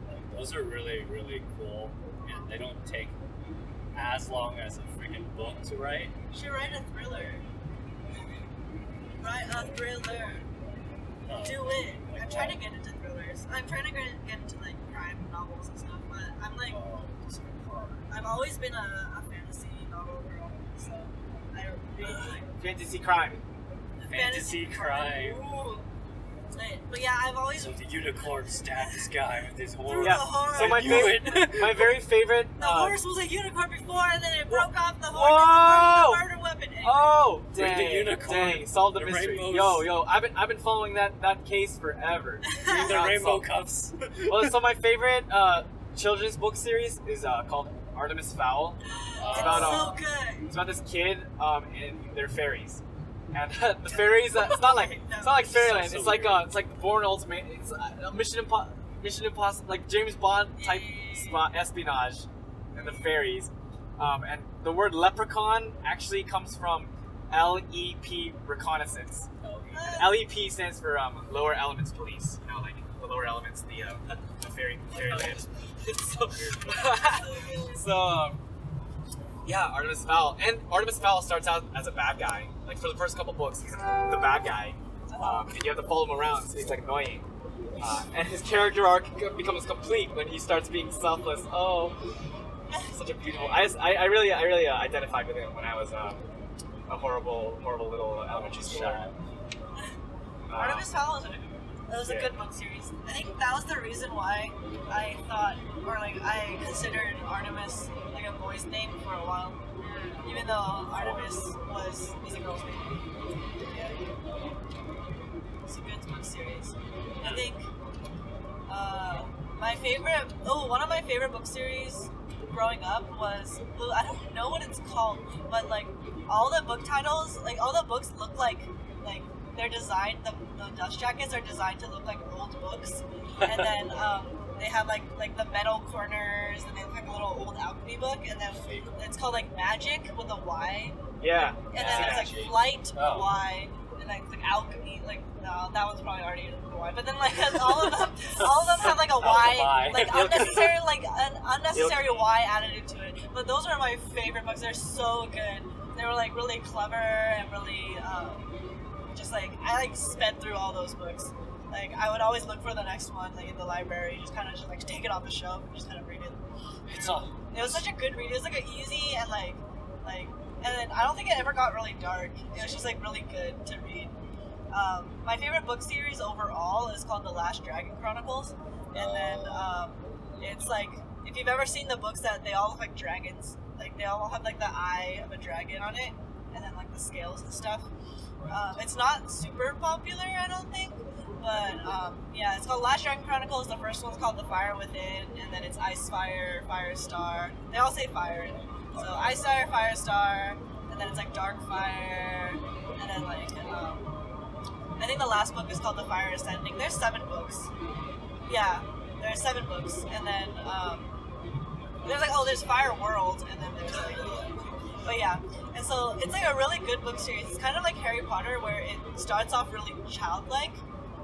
[SPEAKER 3] like those are really, really cool, and they don't take as long as a freaking book to write.
[SPEAKER 2] You should write a thriller. Write a thriller. Do it.
[SPEAKER 3] Like
[SPEAKER 2] I'm trying to
[SPEAKER 3] what?
[SPEAKER 2] get into thrillers. I'm trying to get into like crime novels and stuff, but I'm like,
[SPEAKER 3] It's hard.
[SPEAKER 2] I've always been a fantasy novel girl, so I really like
[SPEAKER 1] Fantasy crime.
[SPEAKER 3] Fantasy crime.
[SPEAKER 2] Ooh. But yeah, I've always
[SPEAKER 3] So the unicorn stabbed this guy with his horn.
[SPEAKER 1] Yeah. So my
[SPEAKER 3] I knew it.
[SPEAKER 1] my very favorite.
[SPEAKER 2] the horse was a unicorn before, and then it broke off the horn
[SPEAKER 1] Whoa!
[SPEAKER 2] and it turned into a murder weapon. Anyway.
[SPEAKER 1] Oh,
[SPEAKER 3] Bring the
[SPEAKER 1] dang!
[SPEAKER 3] unicorn.
[SPEAKER 1] Dang! Solve the
[SPEAKER 3] The
[SPEAKER 1] mystery.
[SPEAKER 3] rainbows.
[SPEAKER 1] Yo, I've been following that case forever.
[SPEAKER 3] Bring the
[SPEAKER 1] Not
[SPEAKER 3] rainbow
[SPEAKER 1] solved.
[SPEAKER 3] cuffs.
[SPEAKER 1] Well, so my favorite children's book series is called Artemis Fowl.
[SPEAKER 2] It's
[SPEAKER 1] about,
[SPEAKER 2] so good.
[SPEAKER 1] It's about this kid and they're fairies, and the fairies. It's not like Fairyland.
[SPEAKER 3] So
[SPEAKER 1] it's like
[SPEAKER 3] weird.
[SPEAKER 1] it's like the Bourne Ultimate. It's Mission Impossible, like James Bond type espionage, and the fairies. And the word leprechaun actually comes from LEP, reconnaissance. LEP stands for lower elements police. You know, like the lower elements, the fairyland. so yeah, Artemis Fowl. And Artemis Fowl starts out as a bad guy. Like for the first couple books, he's the bad guy, and you have to follow him around, so he's like annoying. And his character arc becomes complete when he starts being selfless. Oh, such a beautiful. I really identified with him when I was a horrible little elementary school.
[SPEAKER 2] Artemis Fowl was a good book series. I think that was the reason why I thought, or like I considered Artemis like a boy's name for a while, even though Artemis was a girl's name. Yeah. It's a good book series. I think one of my favorite book series growing up was, well, I don't know what it's called, but like all the book titles, like all the books look like they're designed, the dust jackets are designed to look like old books, and then they have like the metal corners, and they look like a little old alchemy book, and then it's called like Magic with a Y,
[SPEAKER 1] Yeah.
[SPEAKER 2] and then there's like Flight with a Y, and like alchemy, like no, that one's probably already a Y, but then like all of them have like a Y, like an unnecessary Y added into it. But those are my favorite books. They're so good. They were like really clever and really just like I like sped through all those books. Like I would always look for the next one, like in the library, just like take it off the shelf and just kind of read it.
[SPEAKER 3] It's all.
[SPEAKER 2] It was such a good read. It was like an easy and like And then I don't think it ever got really dark. It was just like really good to read. My favorite book series overall is called The Last Dragon Chronicles. And then it's like, if you've ever seen the books that they all look like dragons, like they all have like the eye of a dragon on it, and then like the scales and stuff. It's not super popular, I don't think, but yeah, it's called Last Dragon Chronicles. The first one's called The Fire Within, and then it's Ice Fire, Fire Star. They all say fire in it. So Ice Fire, Fire Star, and then it's like Dark Fire, and then like I think the last book is called The Fire Ascending. There's 7 books. Yeah, there's 7 books, and then there's like there's Fire World, and then there's like. But yeah, and so it's like a really good book series. It's kind of like Harry Potter, where it starts off really childlike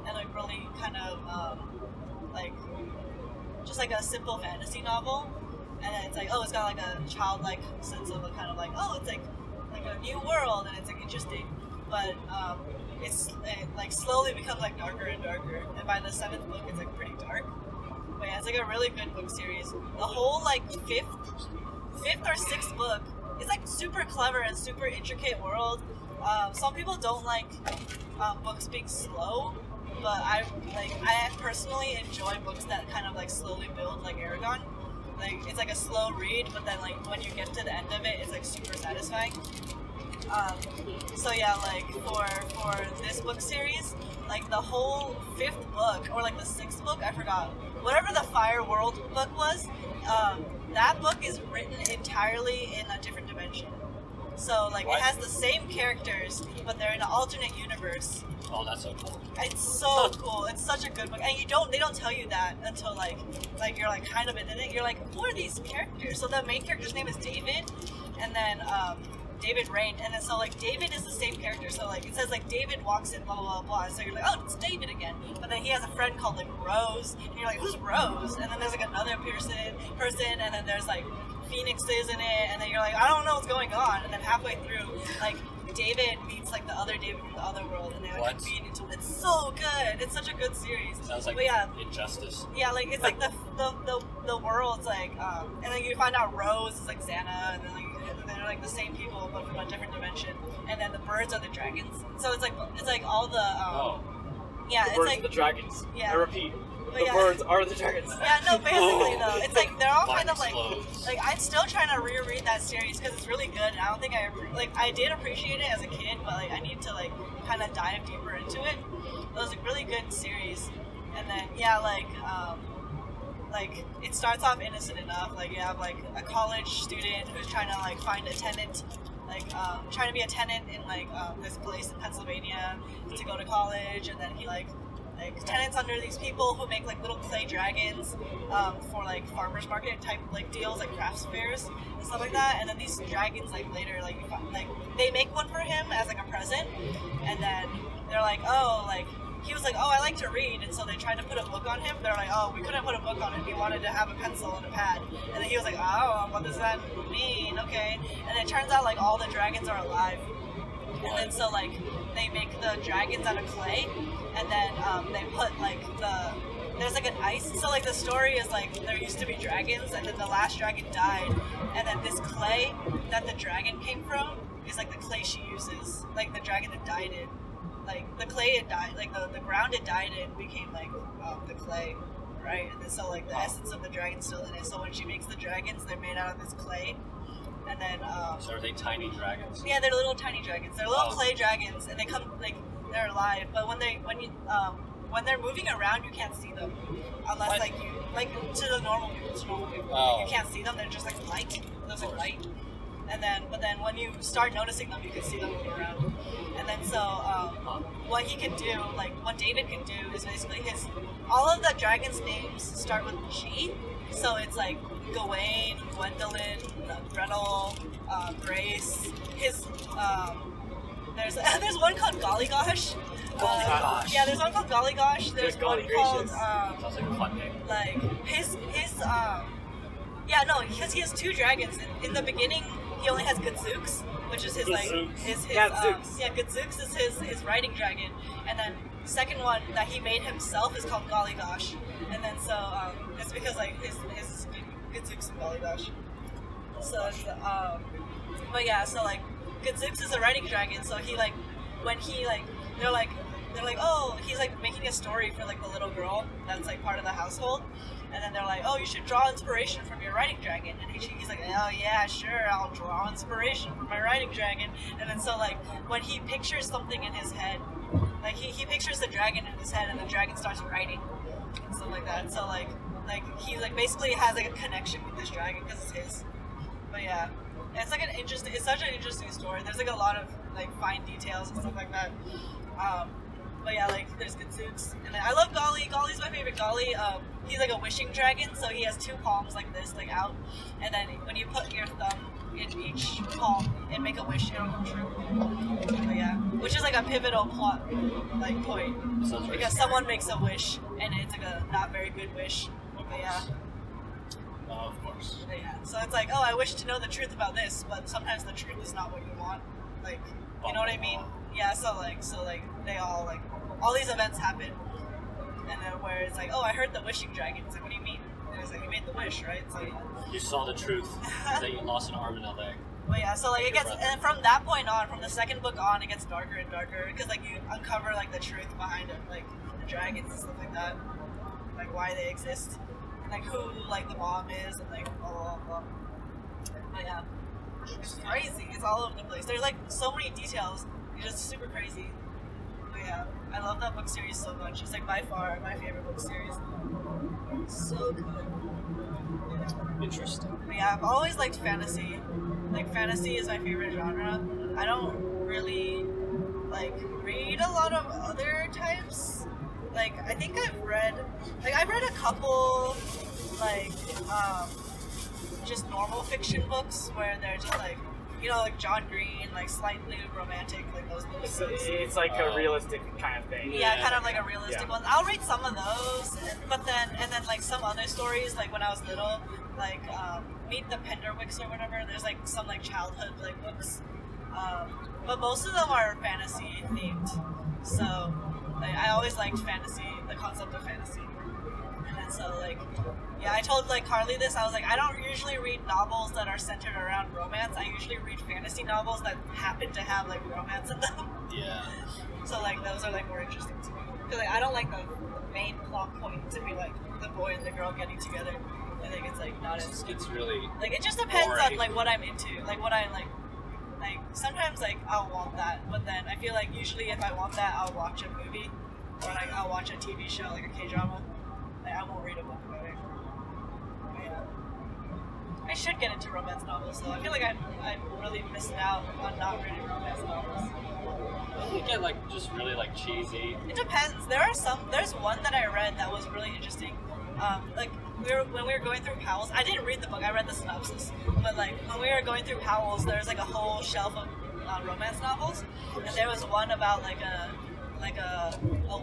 [SPEAKER 2] and like really kind of like just like a simple fantasy novel, and then it's like it's got like a childlike sense of a kind of like it's like a new world, and it's like interesting, but it like slowly becomes like darker and darker, and by the 7th book it's like pretty dark. But yeah, it's like a really good book series. The whole like fifth or 6th book. It's like super clever and super intricate world. Some people don't like books being slow, but I personally enjoy books that kind of like slowly build, like Aragon. Like it's like a slow read, but then like when you get to the end of it, it's like super satisfying. So yeah, like for this book series, like the whole 5th book or like the 6th book, I forgot. Whatever the Fire World book was, that book is written entirely in a different dimension. So like
[SPEAKER 3] What?
[SPEAKER 2] It has the same characters, but they're in an alternate universe.
[SPEAKER 3] Oh, that's so cool.
[SPEAKER 2] It's so cool. It's such a good book, and they don't tell you that until like you're like kind of in it. You're like, who are these characters? So the main character's name is David, and then David Rain, and then so like David is the same character. So like it says like David walks in, blah blah blah blah. So you're like, oh, it's David again. But then he has a friend called like Rose, and you're like, who's Rose? And then there's like another person, and then there's like phoenixes in it, and then you're like, I don't know what's going on. And then halfway through, like David meets like the other David from the other world, and they like feed into. It's so good. It's such a good series.
[SPEAKER 3] Sounds like Injustice.
[SPEAKER 2] Yeah, like it's like the world's like, and then you find out Rose is like Xana, and then like they're like the same people but from a different dimension, and then the birds are the dragons. So it's like all the yeah,
[SPEAKER 1] The
[SPEAKER 2] it's
[SPEAKER 1] birds
[SPEAKER 2] like
[SPEAKER 1] are the dragons.
[SPEAKER 2] Yeah.
[SPEAKER 1] I repeat,
[SPEAKER 2] But
[SPEAKER 1] the
[SPEAKER 2] yeah.
[SPEAKER 1] birds are the dragons.
[SPEAKER 2] Yeah, no, basically though, it's like they're all kind of like
[SPEAKER 3] Explodes.
[SPEAKER 2] I'm still trying to reread that series because it's really good, and I don't think I did appreciate it as a kid, but like I need to like kind of dive deeper into it. It was a really good series, and then yeah, like it starts off innocent enough. Like you have like a college student who's trying to like find a tenant, like trying to be a tenant in like this place in Pennsylvania to go to college, and then he like tenants under these people who make like little clay dragons for like farmers market type like deals, like crafts fairs and stuff like that. And then these dragons like later like they make one for him as like a present, and then they're like, oh, like he was like, oh, I like to read, and so they tried to put a book on him. They're like, oh, we couldn't put a book on him. He wanted to have a pencil and a pad, and then he was like, oh, what does that mean? Okay, and it turns out like all the dragons are alive, and then so like they make the dragons out of clay, and then they put like there's like an ice. So like the story is like there used to be dragons, and then the last dragon died, and then this clay that the dragon came from is like the clay she uses, like the dragon that died in. Like the clay it died, like the ground it died in became like the clay, right? And then so like the essence of the dragon's still in it. So when she makes the dragons, they're made out of this clay, and then
[SPEAKER 3] So are they tiny dragons?
[SPEAKER 2] yeah, they're little tiny dragons. They're little clay dragons, and they come like they're alive. But when they're moving around, you can't see them unless
[SPEAKER 3] What?
[SPEAKER 2] like you like to the normal people.
[SPEAKER 3] Oh.
[SPEAKER 2] You can't see them. They're just like light. There's like light. But then when you start noticing them, you can see them moving around. And then so what he can do, like what David can do, is basically all of the dragons' names start with G. So it's like Gawain, Gwendolyn, Gretel, Grace. There's one called Gollygosh.
[SPEAKER 3] Gollygosh.
[SPEAKER 2] Yeah, there's one called Gollygosh. There's one called
[SPEAKER 3] Sounds like a fun name.
[SPEAKER 2] like his yeah, no, because he has 2 dragons. In the beginning, he only has Gadzooks, which is his like his
[SPEAKER 1] Gadzooks.
[SPEAKER 2] yeah, Gadzooks is his riding dragon, and then the second one that he made himself is called Gollygosh, and then so it's because like his Gadzooks and Gollygosh. So it's But yeah, so like Gadzooks is a writing dragon, so he like when he like they're like oh, he's like making a story for like the little girl that's like part of the household, and then they're like, oh, you should draw inspiration from your writing dragon, and he's like, oh yeah, sure, I'll draw inspiration from my writing dragon. And then so like when he pictures something in his head, like he pictures the dragon in his head, and the dragon starts writing and stuff like that. So like he like basically has like a connection with this dragon because it's his. But yeah, it's like it's such an interesting story. There's like a lot of like fine details and stuff like that. But yeah, like there's Gadzooks, and then I love Golly. Golly's my favorite. Golly, he's like a wishing dragon, so he has two palms like this, like out, and then when you put your thumb in each palm and make a wish, it'll come true. But yeah, which is like a pivotal plot like point because someone makes a wish and it's like a not very good wish. But yeah.
[SPEAKER 3] Of course.
[SPEAKER 2] But yeah, so it's like, oh, I wish to know the truth about this, but sometimes the truth is not what you want. Like, you know what I mean? Yeah. So like they all like. All these events happen, and then where it's like, oh, I heard the wishing dragon. It's like, what do you mean? And it's like, you made the wish, right? It's like,
[SPEAKER 3] you saw the truth that you lost an arm and a leg.
[SPEAKER 2] But yeah, so like it gets, and from that point on, from the second book on, it gets darker and darker because like you uncover like the truth behind it, like the dragons and stuff like that, like why they exist, and like who like the mom is, and like blah blah blah. But yeah, it's crazy. It's all over the place. There's like so many details. It's just super crazy. Yeah, I love that book series so much. It's like by far my favorite book series. So good.
[SPEAKER 3] Interesting.
[SPEAKER 2] But yeah, I've always liked fantasy. Like fantasy is my favorite genre. I don't really like read a lot of other types. Like I think I've read a couple like just normal fiction books where they're just like, you know, like John Green, like slightly romantic, like those books.
[SPEAKER 1] It's like a realistic kind of thing.
[SPEAKER 2] Yeah, kind of like a realistic one. I'll read some of those, but then like some other stories, like when I was little, like Meet the Penderwicks or whatever. There's like some like childhood like books, but most of them are fantasy themed. So like, I always liked fantasy, the concept of fantasy. And so like, yeah, I told like Carly this. I was like, I don't usually read novels that are centered around romance. I usually read fantasy novels that happen to have like romance in them.
[SPEAKER 3] Yeah.
[SPEAKER 2] So like those are like more interesting to me because like I don't like the main plot point to be like the boy and the girl getting together. I think it's like not as
[SPEAKER 3] It's really
[SPEAKER 2] like it just depends
[SPEAKER 3] boring.
[SPEAKER 2] on like what I'm into, like what I like. Like sometimes like I'll want that, but then I feel like usually if I want that, I'll watch a movie or like I'll watch a TV show like a K-drama. Like I won't read a book about it. But yeah. I should get into romance novels though. I feel like I'm really missing out on not reading romance novels.
[SPEAKER 3] You get like just really like cheesy.
[SPEAKER 2] It depends. There's one that I read that was really interesting. Like when we were going through Powell's, I didn't read the book. I read the synopsis. But like when we were going through Powell's, there was like a whole shelf of romance novels, and there was one about like a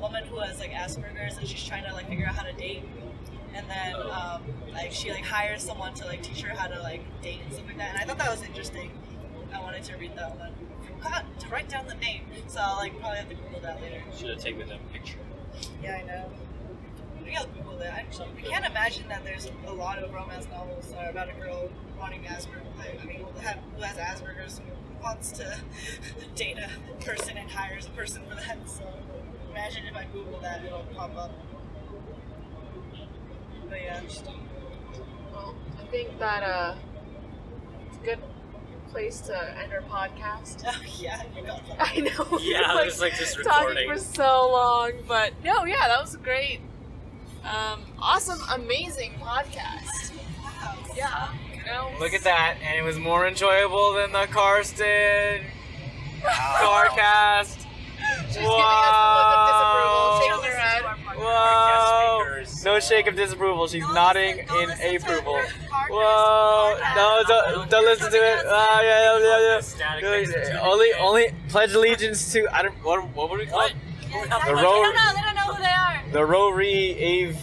[SPEAKER 2] woman who has like Asperger's and she's trying to like figure out how to date, and then like she like hires someone to like teach her how to like date and stuff like that. And I thought that was interesting. I wanted to read that one. I forgot to write down the name, so I'll like probably have to Google that later.
[SPEAKER 3] Should have taken a picture.
[SPEAKER 2] Yeah, I know. Maybe I'll Google that. I can't imagine that there's a lot of romance novels that are about a girl wanting Asperger's. I mean, who has Asperger's, who wants to date a person and hires a person for that. So imagine if I Google that, it'll pop up. But yeah.
[SPEAKER 4] Well, I think that it's a good place to end our podcast.
[SPEAKER 2] Oh yeah, I forgot that.
[SPEAKER 4] I know.
[SPEAKER 3] Yeah, it was like just
[SPEAKER 4] talking
[SPEAKER 3] recording.
[SPEAKER 4] for so long, but no, yeah, that was great. Awesome, amazing podcast.
[SPEAKER 2] Wow.
[SPEAKER 4] Yeah, you know.
[SPEAKER 1] Look at that, and it was more enjoyable than the Karsten Carcast.
[SPEAKER 4] She's giving us a look of disapproval, shaking her head.
[SPEAKER 1] Whoa!
[SPEAKER 3] Guest speakers.
[SPEAKER 1] No shake of disapproval. She's nodding
[SPEAKER 2] Don't
[SPEAKER 1] in
[SPEAKER 2] listen to
[SPEAKER 1] approval.
[SPEAKER 2] her podcast.
[SPEAKER 1] Whoa! No, don't listen to it. Yeah.
[SPEAKER 3] Static things.
[SPEAKER 1] Only pledge allegiance to what would we call it?
[SPEAKER 2] Yeah,
[SPEAKER 1] The
[SPEAKER 2] exactly.
[SPEAKER 1] road-
[SPEAKER 2] They don't know who they are.
[SPEAKER 1] The RoReAvKri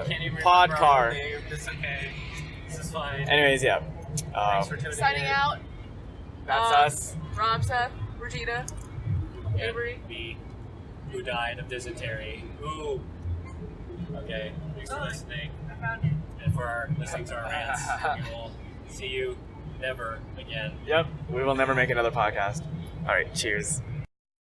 [SPEAKER 3] Can't even remember our
[SPEAKER 1] Podcar.
[SPEAKER 3] name. It's okay. This is fine.
[SPEAKER 1] Anyways, yeah.
[SPEAKER 3] Thanks for tuning
[SPEAKER 4] Signing
[SPEAKER 3] in.
[SPEAKER 4] out.
[SPEAKER 1] That's us.
[SPEAKER 4] Rob, Seth, Regina, Avery.
[SPEAKER 3] Me, who died of dysentery. Ooh. Okay. Thanks for listening.
[SPEAKER 2] I found it.
[SPEAKER 3] And for listening to our rants. We will see you never again.
[SPEAKER 1] Yep, we will never make another podcast. All right, cheers.